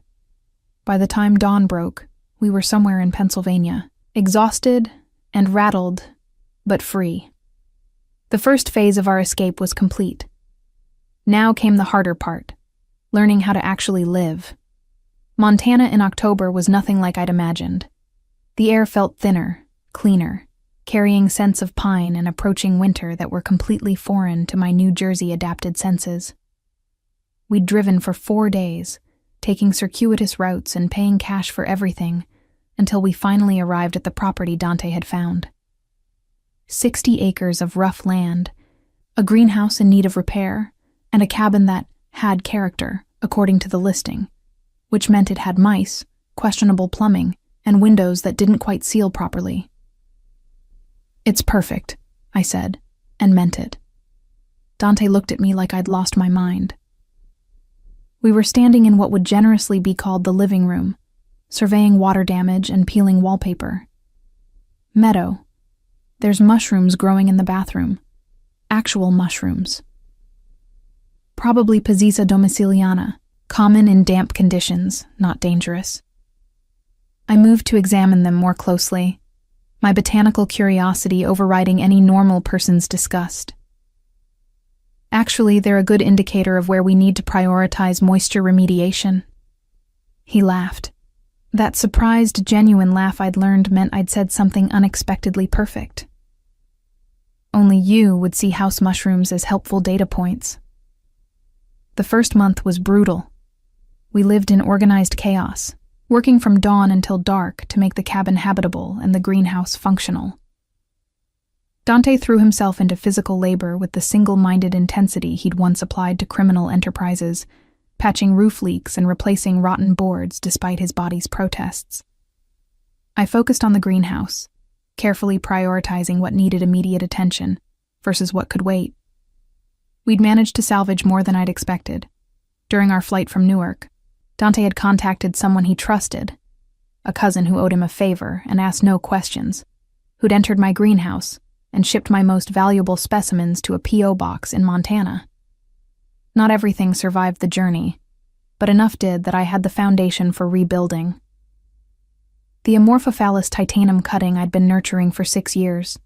By the time dawn broke, we were somewhere in Pennsylvania, exhausted and rattled, but free. The first phase of our escape was complete. Now came the harder part, learning how to actually live. Montana in October was nothing like I'd imagined. The air felt thinner, cleaner, carrying scents of pine and approaching winter that were completely foreign to my New Jersey-adapted senses. We'd driven for 4 days, taking circuitous routes and paying cash for everything, until we finally arrived at the property Dante had found. 60 acres of rough land, a greenhouse in need of repair, and a cabin that had character, according to the listing, which meant it had mice, questionable plumbing, and windows that didn't quite seal properly. "It's perfect," I said, and meant it. Dante looked at me like I'd lost my mind. We were standing in what would generously be called the living room, surveying water damage and peeling wallpaper. "Meadow, there's mushrooms growing in the bathroom. Actual mushrooms. Probably Pizziza domiciliana, common in damp conditions, not dangerous." I moved to examine them more closely, my botanical curiosity overriding any normal person's disgust. "Actually, they're a good indicator of where we need to prioritize moisture remediation." He laughed. That surprised, genuine laugh I'd learned meant I'd said something unexpectedly perfect. Only you would see house mushrooms as helpful data points. The first month was brutal. We lived in organized chaos, working from dawn until dark to make the cabin habitable and the greenhouse functional. Dante threw himself into physical labor with the single-minded intensity he'd once applied to criminal enterprises, patching roof leaks and replacing rotten boards despite his body's protests. I focused on the greenhouse, carefully prioritizing what needed immediate attention versus what could wait. We'd managed to salvage more than I'd expected. During our flight from Newark, Dante had contacted someone he trusted, a cousin who owed him a favor and asked no questions, who'd entered my greenhouse and shipped my most valuable specimens to a P.O. box in Montana. Not everything survived the journey, but enough did that I had the foundation for rebuilding. The Amorphophallus titanum cutting I'd been nurturing for 6 years,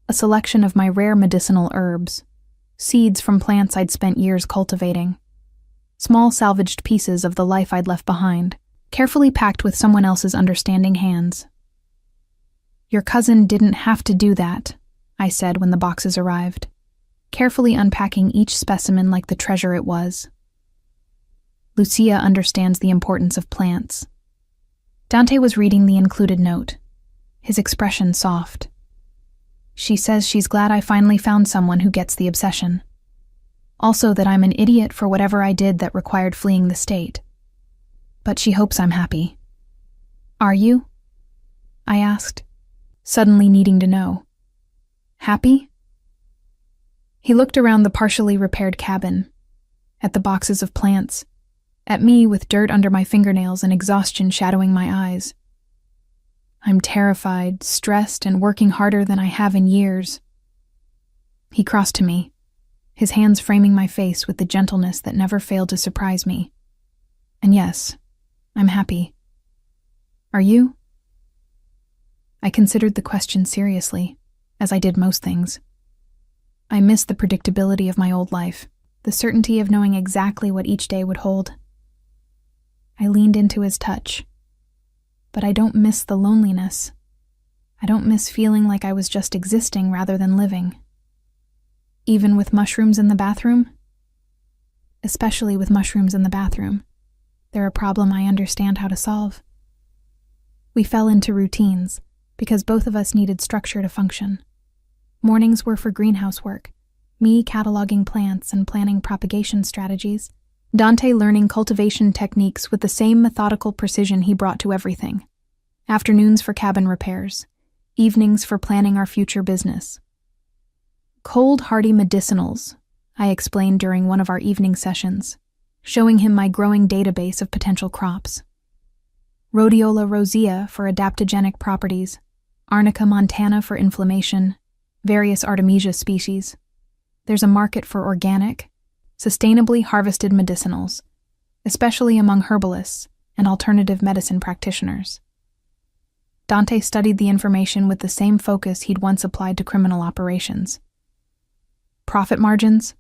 a selection of my rare medicinal herbs, seeds from plants I'd spent years cultivating, small salvaged pieces of the life I'd left behind, carefully packed with someone else's understanding hands. "Your cousin didn't have to do that," I said when the boxes arrived, carefully unpacking each specimen like the treasure it was. "Lucia understands the importance of plants." Dante was reading the included note, his expression soft. "She says she's glad I finally found someone who gets the obsession. Also that I'm an idiot for whatever I did that required fleeing the state. But she hopes I'm happy." "Are you?" I asked, suddenly needing to know. "Happy?" He looked around the partially repaired cabin, at the boxes of plants, at me with dirt under my fingernails and exhaustion shadowing my eyes. "I'm terrified, stressed, and working harder than I have in years." He crossed to me, his hands framing my face with the gentleness that never failed to surprise me. "And yes, I'm happy. Are you?" I considered the question seriously, as I did most things. I missed the predictability of my old life, the certainty of knowing exactly what each day would hold. I leaned into his touch. But I don't miss the loneliness. I don't miss feeling like I was just existing rather than living. Even with mushrooms in the bathroom? Especially with mushrooms in the bathroom. They're a problem I understand how to solve. We fell into routines, because both of us needed structure to function. Mornings were for greenhouse work, me cataloging plants and planning propagation strategies, Dante learning cultivation techniques with the same methodical precision he brought to everything. Afternoons for cabin repairs, evenings for planning our future business. "Cold, hardy medicinals," I explained during one of our evening sessions, showing him my growing database of potential crops. Rhodiola rosea for adaptogenic properties, Arnica montana for inflammation, various Artemisia species. There's a market for organic, sustainably harvested medicinals, especially among herbalists and alternative medicine practitioners. Dante studied the information with the same focus he'd once applied to criminal operations. Profit margins?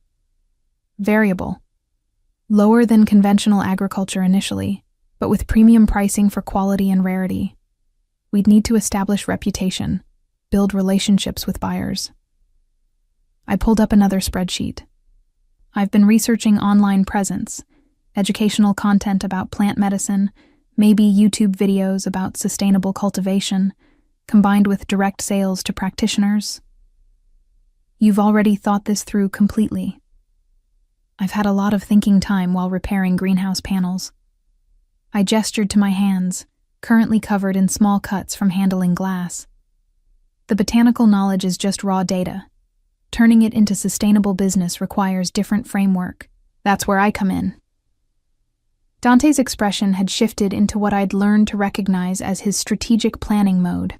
Variable. Lower than conventional agriculture initially, but with premium pricing for quality and rarity. We'd need to establish reputation, build relationships with buyers. I pulled up another spreadsheet. I've been researching online presence, educational content about plant medicine, maybe YouTube videos about sustainable cultivation, combined with direct sales to practitioners. You've already thought this through completely. I've had a lot of thinking time while repairing greenhouse panels. I gestured to my hands, currently covered in small cuts from handling glass. The botanical knowledge is just raw data. Turning it into sustainable business requires different framework. That's where I come in. Dante's expression had shifted into what I'd learned to recognize as his strategic planning mode.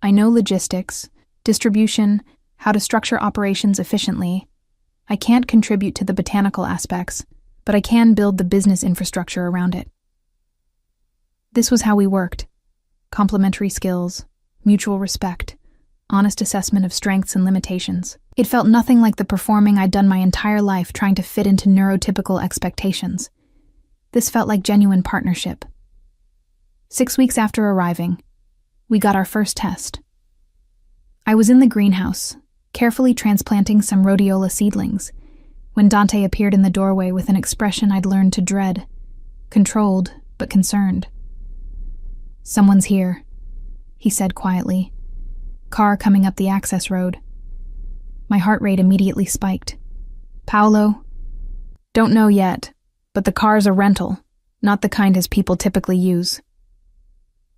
I know logistics, distribution, how to structure operations efficiently. I can't contribute to the botanical aspects, but I can build the business infrastructure around it. This was how we worked. Complementary skills, mutual respect, honest assessment of strengths and limitations. It felt nothing like the performing I'd done my entire life trying to fit into neurotypical expectations. This felt like genuine partnership. 6 weeks after arriving, we got our first test. I was in the greenhouse, carefully transplanting some rhodiola seedlings, when Dante appeared in the doorway with an expression I'd learned to dread, controlled but concerned. "Someone's here," he said quietly. "Car coming up the access road." My heart rate immediately spiked. "Paolo?" "Don't know yet, but the car's a rental, not the kind his people typically use."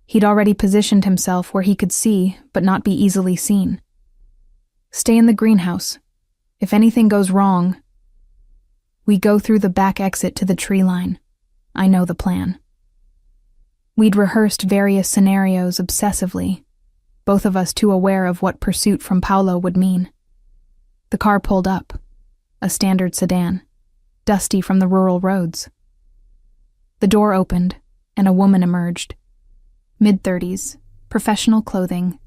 He'd already positioned himself where he could see but not be easily seen. "Stay in the greenhouse. If anything goes wrong..." "We go through the back exit to the tree line. I know the plan." We'd rehearsed various scenarios obsessively, both of us too aware of what pursuit from Paolo would mean. The car pulled up, a standard sedan, dusty from the rural roads. The door opened, and a woman emerged. Mid-30s, professional clothing,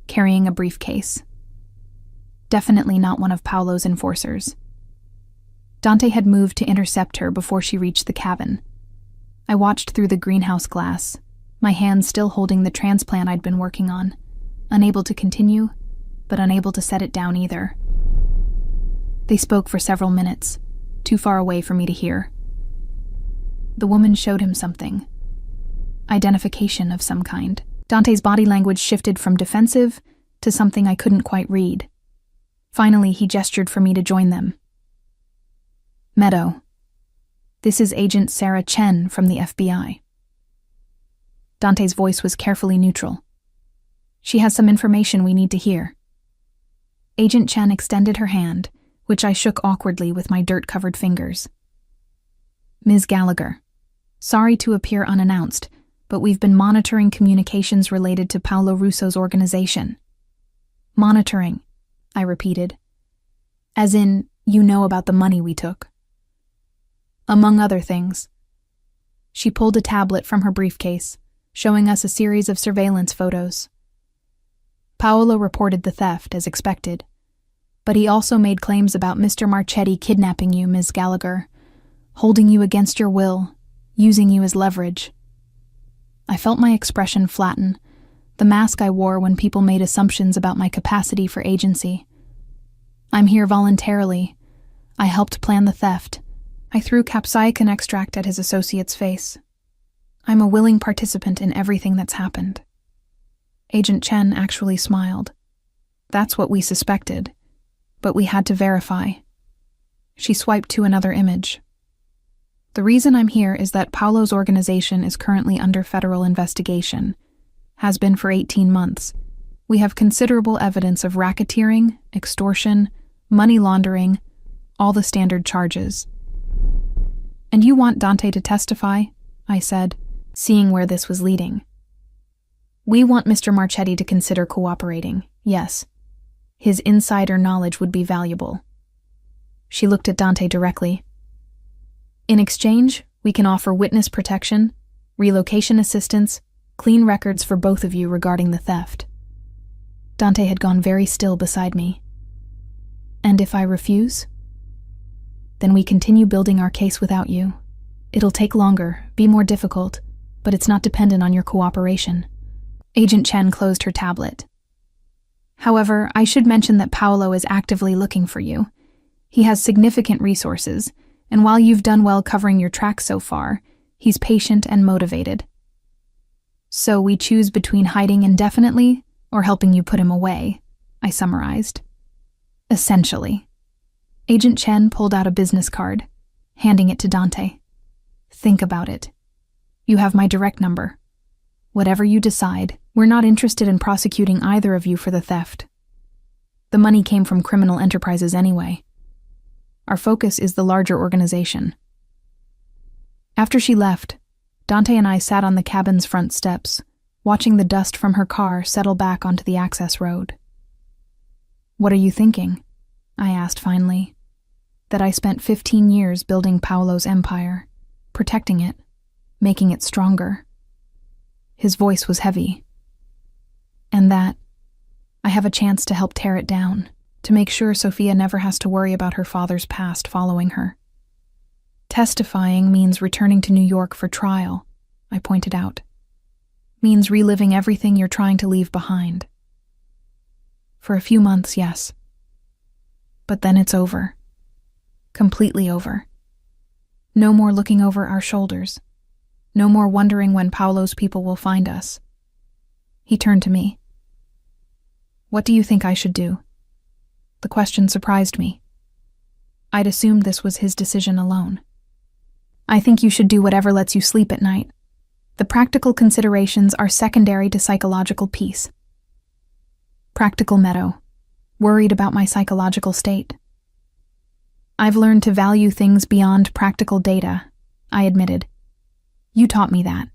carrying a briefcase. Definitely not one of Paolo's enforcers. Dante had moved to intercept her before she reached the cabin. I watched through the greenhouse glass, my hands still holding the transplant I'd been working on, unable to continue, but unable to set it down either. They spoke for several minutes, too far away for me to hear. The woman showed him something. Identification of some kind. Dante's body language shifted from defensive to something I couldn't quite read. Finally, he gestured for me to join them. "Meadow, this is Agent Sarah Chen from the FBI." Dante's voice was carefully neutral. "She has some information we need to hear." Agent Chen extended her hand, which I shook awkwardly with my dirt-covered fingers. "Ms. Gallagher, sorry to appear unannounced, but we've been monitoring communications related to Paolo Russo's organization." "Monitoring," I repeated. "As in, you know about the money we took?" "Among other things." She pulled a tablet from her briefcase, showing us a series of surveillance photos. "Paolo reported the theft, as expected, but he also made claims about Mr. Marchetti kidnapping you, Ms. Gallagher, holding you against your will, using you as leverage." I felt my expression flatten, the mask I wore when people made assumptions about my capacity for agency. "I'm here voluntarily. I helped plan the theft." I threw capsaicin extract at his associate's face. "I'm a willing participant in everything that's happened." Agent Chen actually smiled. "That's what we suspected, but we had to verify." She swiped to another image. "The reason I'm here is that Paolo's organization is currently under federal investigation. Has been for 18 months. We have considerable evidence of racketeering, extortion, money laundering, all the standard charges." "And you want Dante to testify?" I said, seeing where this was leading. "We want Mr. Marchetti to consider cooperating, yes. His insider knowledge would be valuable." She looked at Dante directly. "In exchange, we can offer witness protection, relocation assistance, clean records for both of you regarding the theft." Dante had gone very still beside me. "And if I refuse?" "Then we continue building our case without you. It'll take longer, be more difficult, but it's not dependent on your cooperation." Agent Chen closed her tablet. "However, I should mention that Paolo is actively looking for you. He has significant resources, and while you've done well covering your tracks so far, he's patient and motivated. So we choose between hiding indefinitely or helping you put him away," I summarized. "Essentially." Agent Chen pulled out a business card, handing it to Dante. "Think about it. You have my direct number. Whatever you decide, we're not interested in prosecuting either of you for the theft. The money came from criminal enterprises anyway. Our focus is the larger organization." After she left, Dante and I sat on the cabin's front steps, watching the dust from her car settle back onto the access road. "What are you thinking?" I asked finally. "That I spent 15 years building Paolo's empire, protecting it, making it stronger." His voice was heavy. "And that I have a chance to help tear it down, to make sure Sophia never has to worry about her father's past following her." "Testifying means returning to New York for trial," I pointed out. "Means reliving everything you're trying to leave behind." "For a few months, yes. But then it's over. Completely over. No more looking over our shoulders. No more wondering when Paolo's people will find us. He turned to me. What do you think I should do? The question surprised me. I'd assumed this was his decision alone. I think you should do whatever lets you sleep at night. The practical considerations are secondary to psychological peace. Practical Meadow, worried about my psychological state. I've learned to value things beyond practical data, I admitted. You taught me that.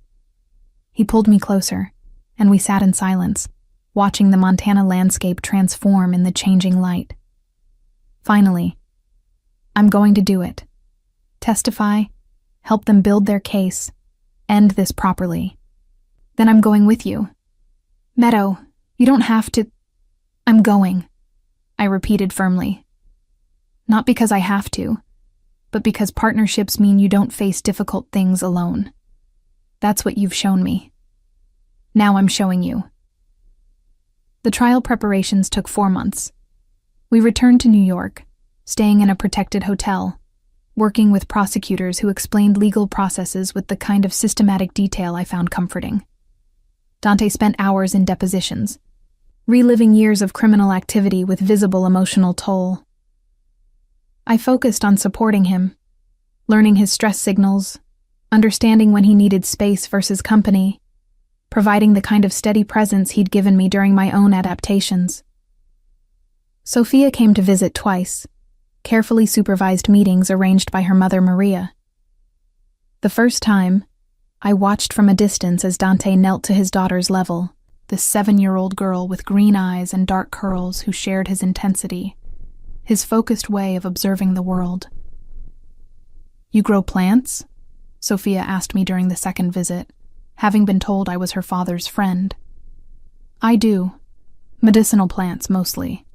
He pulled me closer, and we sat in silence, watching the Montana landscape transform in the changing light. Finally, I'm going to do it. Testify, help them build their case, end this properly. Then I'm going with you. Meadow, you don't have to. I'm going, I repeated firmly. Not because I have to, but because partnerships mean you don't face difficult things alone. That's what you've shown me. Now I'm showing you. The trial preparations took 4 months. We returned to New York, staying in a protected hotel, working with prosecutors who explained legal processes with the kind of systematic detail I found comforting. Dante spent hours in depositions, reliving years of criminal activity with visible emotional toll. I focused on supporting him, learning his stress signals, understanding when he needed space versus company, providing the kind of steady presence he'd given me during my own adaptations. Sophia came to visit twice, carefully supervised meetings arranged by her mother Maria. The first time, I watched from a distance as Dante knelt to his daughter's level, this 7-year-old girl with green eyes and dark curls who shared his intensity, his focused way of observing the world. You grow plants? Sophia asked me during the second visit, having been told I was her father's friend. I do. Medicinal plants, mostly.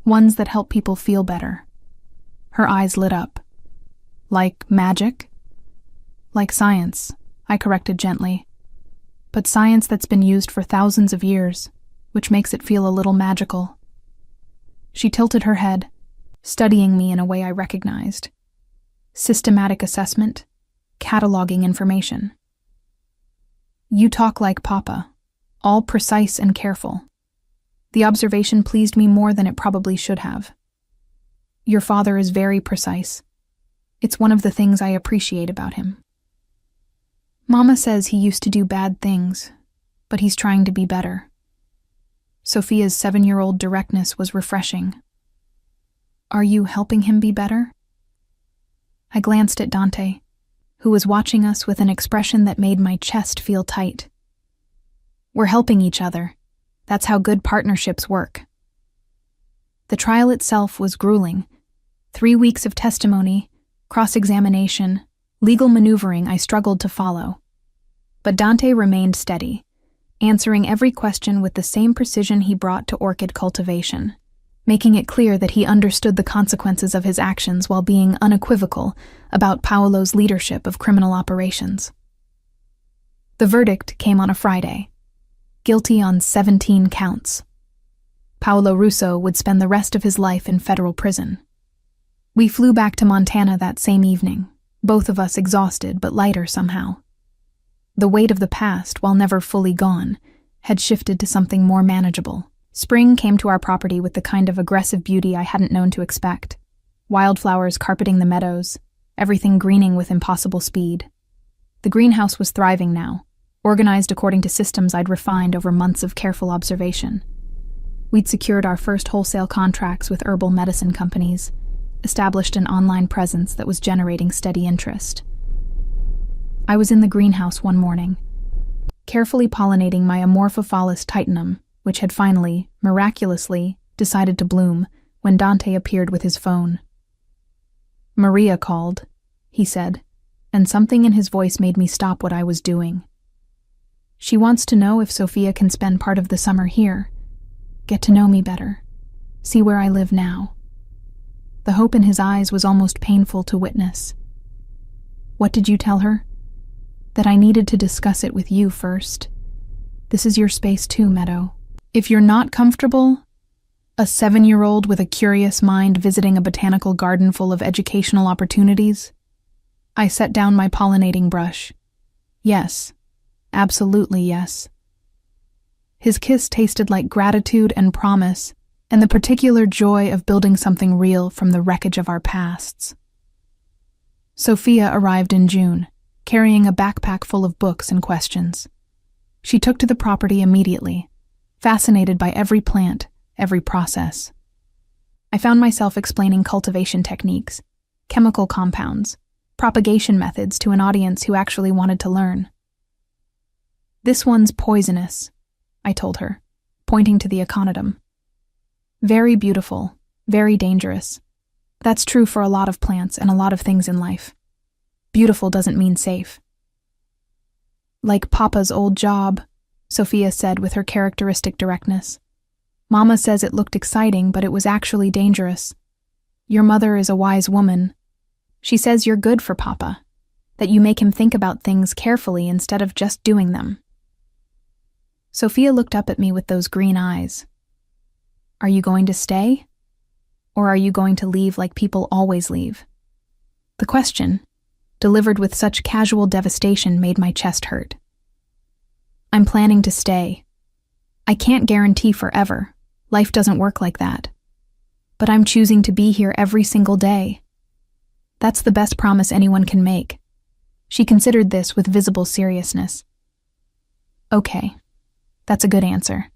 Ones that help people feel better. Her eyes lit up. Like magic? Like science, I corrected gently. But science that's been used for thousands of years, which makes it feel a little magical. She tilted her head, studying me in a way I recognized. Systematic assessment, cataloging information. You talk like Papa, all precise and careful. The observation pleased me more than it probably should have. Your father is very precise. It's one of the things I appreciate about him. Mama says he used to do bad things, but he's trying to be better. Sophia's 7-year-old directness was refreshing. Are you helping him be better? I glanced at Dante, who was watching us with an expression that made my chest feel tight. We're helping each other. That's how good partnerships work. The trial itself was grueling. 3 weeks of testimony, cross-examination, legal maneuvering I struggled to follow. But Dante remained steady, answering every question with the same precision he brought to orchid cultivation, making it clear that he understood the consequences of his actions while being unequivocal about Paolo's leadership of criminal operations. The verdict came on a Friday. Guilty on 17 counts. Paolo Russo would spend the rest of his life in federal prison. We flew back to Montana that same evening, both of us exhausted but lighter somehow. The weight of the past, while never fully gone, had shifted to something more manageable. Spring came to our property with the kind of aggressive beauty I hadn't known to expect. Wildflowers carpeting the meadows, everything greening with impossible speed. The greenhouse was thriving now, organized according to systems I'd refined over months of careful observation. We'd secured our first wholesale contracts with herbal medicine companies, established an online presence that was generating steady interest. I was in the greenhouse one morning, carefully pollinating my Amorphophallus titanum, which had finally, miraculously, decided to bloom when Dante appeared with his phone. Maria called, he said, and something in his voice made me stop what I was doing. She wants to know if Sophia can spend part of the summer here, get to know me better, see where I live now. The hope in his eyes was almost painful to witness. What did you tell her? That I needed to discuss it with you first. This is your space too, Meadow. If you're not comfortable, A 7-year-old with a curious mind visiting a botanical garden full of educational opportunities? I set down my pollinating brush. Yes, absolutely yes. His kiss tasted like gratitude and promise, and the particular joy of building something real from the wreckage of our pasts. Sophia arrived in June, carrying a backpack full of books and questions. She took to the property immediately, fascinated by every plant, every process. I found myself explaining cultivation techniques, chemical compounds, propagation methods to an audience who actually wanted to learn. "This one's poisonous," I told her, pointing to the aconitum. "Very beautiful, very dangerous. That's true for a lot of plants and a lot of things in life. Beautiful doesn't mean safe." "Like Papa's old job," Sophia said with her characteristic directness. "Mama says it looked exciting, but it was actually dangerous. Your mother is a wise woman. She says you're good for Papa, that you make him think about things carefully instead of just doing them." Sophia looked up at me with those green eyes. "Are you going to stay? Or are you going to leave like people always leave?" The question, delivered with such casual devastation, made my chest hurt. "I'm planning to stay. I can't guarantee forever. Life doesn't work like that. But I'm choosing to be here every single day. That's the best promise anyone can make." She considered this with visible seriousness. "Okay, that's a good answer."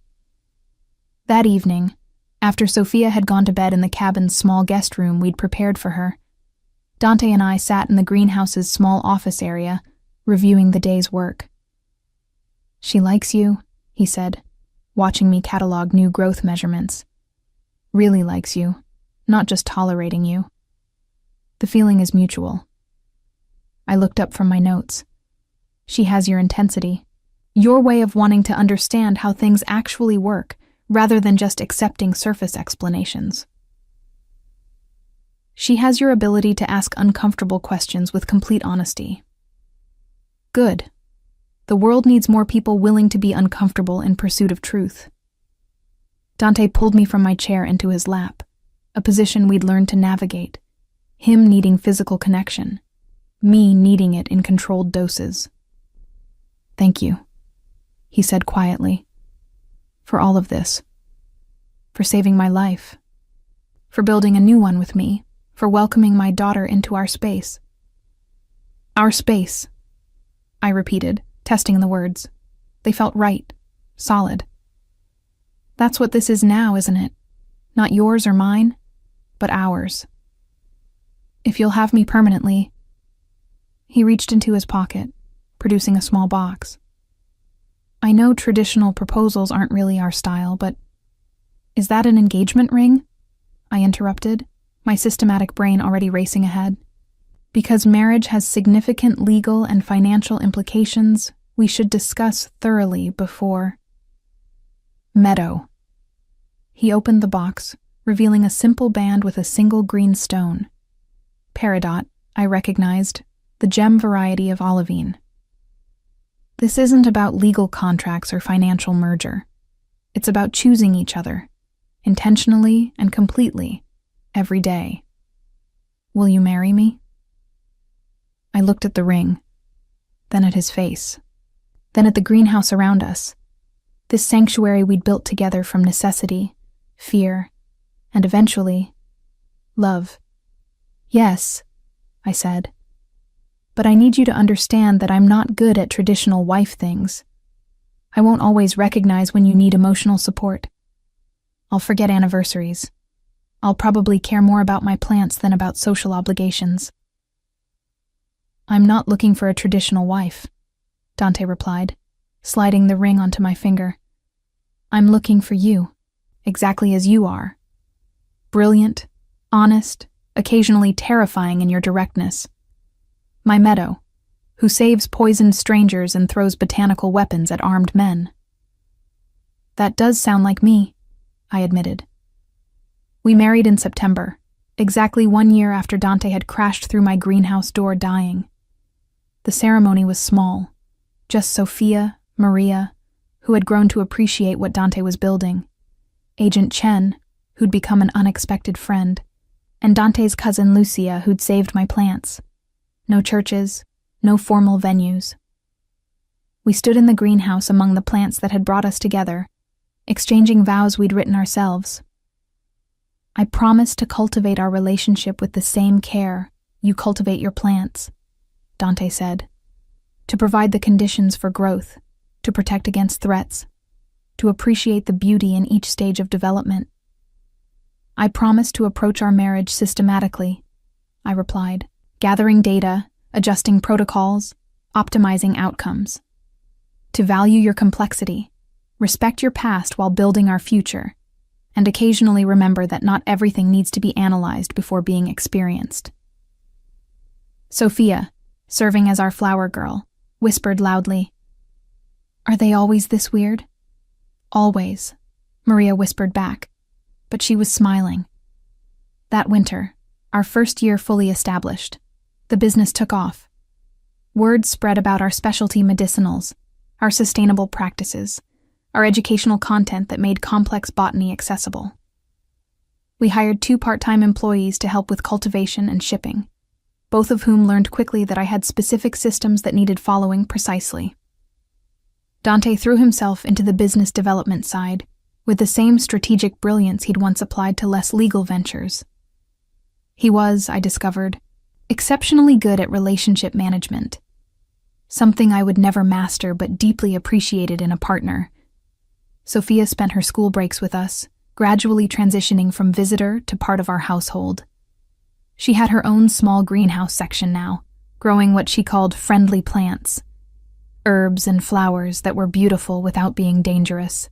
That evening, after Sophia had gone to bed in the cabin's small guest room we'd prepared for her, Dante and I sat in the greenhouse's small office area, reviewing the day's work. "She likes you," he said, watching me catalog new growth measurements. "Really likes you, not just tolerating you. The feeling is mutual." I looked up from my notes. "She has your intensity, your way of wanting to understand how things actually work, rather than just accepting surface explanations. She has your ability to ask uncomfortable questions with complete honesty." "Good. The world needs more people willing to be uncomfortable in pursuit of truth." Dante pulled me from my chair into his lap, a position we'd learned to navigate, him needing physical connection, me needing it in controlled doses. "Thank you," he said quietly, "for all of this. For saving my life. For building a new one with me. For welcoming my daughter into our space." "Our space," I repeated, testing the words. They felt right, solid. "That's what this is now, isn't it? Not yours or mine, but ours. If you'll have me permanently." He reached into his pocket, producing a small box. "I know traditional proposals aren't really our style, but is that an engagement ring?" I interrupted, my systematic brain already racing ahead. "Because marriage has significant legal and financial implications, we should discuss thoroughly before." "Meadow." He opened the box, revealing a simple band with a single green stone. Peridot, I recognized, the gem variety of olivine. "This isn't about legal contracts or financial merger. It's about choosing each other, intentionally and completely, every day. Will you marry me?" I looked at the ring, then at his face, then at the greenhouse around us, this sanctuary we'd built together from necessity, fear, and eventually, love. "Yes," I said, "but I need you to understand that I'm not good at traditional wife things. I won't always recognize when you need emotional support. I'll forget anniversaries. I'll probably care more about my plants than about social obligations." "I'm not looking for a traditional wife," Dante replied, sliding the ring onto my finger. "I'm looking for you, exactly as you are. Brilliant, honest, occasionally terrifying in your directness. My Meadow, who saves poisoned strangers and throws botanical weapons at armed men." "That does sound like me," I admitted. We married in September, exactly 1 year after Dante had crashed through my greenhouse door dying. The ceremony was small, just Sophia, Maria, who had grown to appreciate what Dante was building, Agent Chen, who'd become an unexpected friend, and Dante's cousin Lucia, who'd saved my plants. No churches, no formal venues. We stood in the greenhouse among the plants that had brought us together, exchanging vows we'd written ourselves. I promised to cultivate our relationship with the same care you cultivate your plants, Dante said, to provide the conditions for growth, to protect against threats, to appreciate the beauty in each stage of development. I promised to approach our marriage systematically, I replied, gathering data, adjusting protocols, optimizing outcomes. To value your complexity, respect your past while building our future, and occasionally remember that not everything needs to be analyzed before being experienced. Sophia, serving as our flower girl, whispered loudly, "Are they always this weird?" "Always," Maria whispered back, but she was smiling. That winter, our first year fully established, the business took off. Word spread about our specialty medicinals, our sustainable practices, our educational content that made complex botany accessible. We hired 2 part-time employees to help with cultivation and shipping, both of whom learned quickly that I had specific systems that needed following precisely. Dante threw himself into the business development side, with the same strategic brilliance he'd once applied to less legal ventures. He was, I discovered, exceptionally good at relationship management, something I would never master but deeply appreciated in a partner. Sophia spent her school breaks with us, gradually transitioning from visitor to part of our household. She had her own small greenhouse section now, growing what she called friendly plants, herbs and flowers that were beautiful without being dangerous.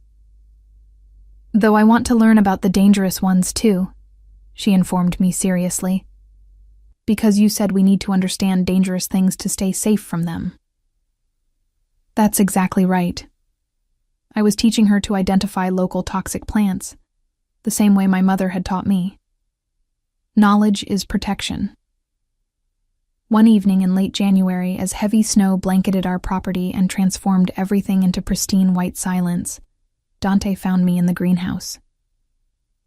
"Though I want to learn about the dangerous ones too," she informed me seriously, "because you said we need to understand dangerous things to stay safe from them." That's exactly right. I was teaching her to identify local toxic plants, the same way my mother had taught me. Knowledge is protection. One evening in late January, as heavy snow blanketed our property and transformed everything into pristine white silence, Dante found me in the greenhouse.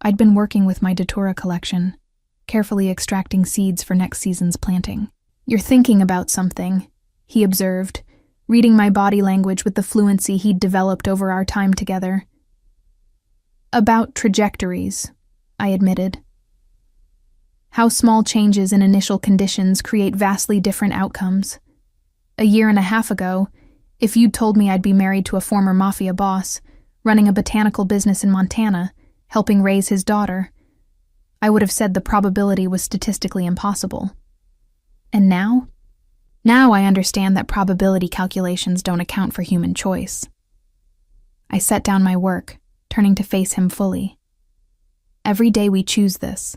I'd been working with my datura collection, carefully extracting seeds for next season's planting. "You're thinking about something," he observed, reading my body language with the fluency he'd developed over our time together. "About trajectories," I admitted. "How small changes in initial conditions create vastly different outcomes. A year and a half ago, if you'd told me I'd be married to a former mafia boss, running a botanical business in Montana, helping raise his daughter, I would have said the probability was statistically impossible. And now? Now I understand that probability calculations don't account for human choice." I set down my work, turning to face him fully. "Every day we choose this.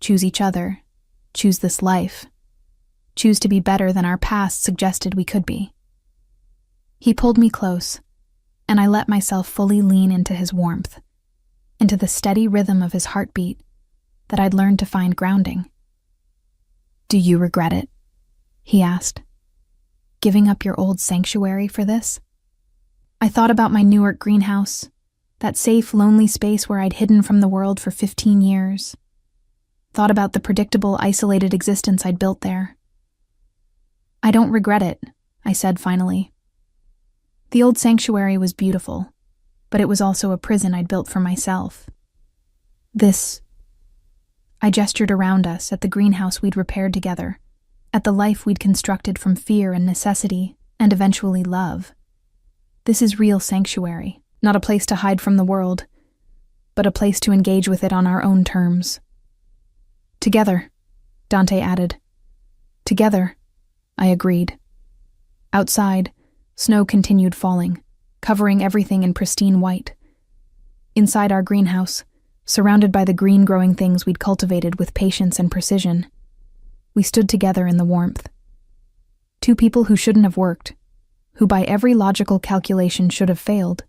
Choose each other. Choose this life. Choose to be better than our past suggested we could be." He pulled me close, and I let myself fully lean into his warmth, into the steady rhythm of his heartbeat that I'd learned to find grounding. "Do you regret it?" he asked. "Giving up your old sanctuary for this?" I thought about my Newark greenhouse, that safe, lonely space where I'd hidden from the world for 15 years. Thought about the predictable, isolated existence I'd built there. "I don't regret it," I said finally. The old sanctuary was beautiful, but it was also a prison I'd built for myself. This... I gestured around us at the greenhouse we'd repaired together, at the life we'd constructed from fear and necessity, and eventually love. This is real sanctuary, not a place to hide from the world, but a place to engage with it on our own terms. "Together," Dante added. "Together," I agreed. Outside, snow continued falling, covering everything in pristine white. Inside our greenhouse, surrounded by the green-growing things we'd cultivated with patience and precision, we stood together in the warmth. 2 people who shouldn't have worked, who by every logical calculation should have failed,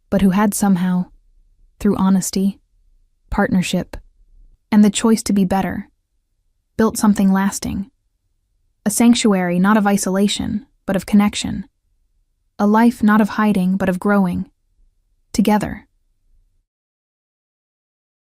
but who had somehow, through honesty, partnership, and the choice to be better, built something lasting. A sanctuary not of isolation, but of connection. A life not of hiding, but of growing. Together.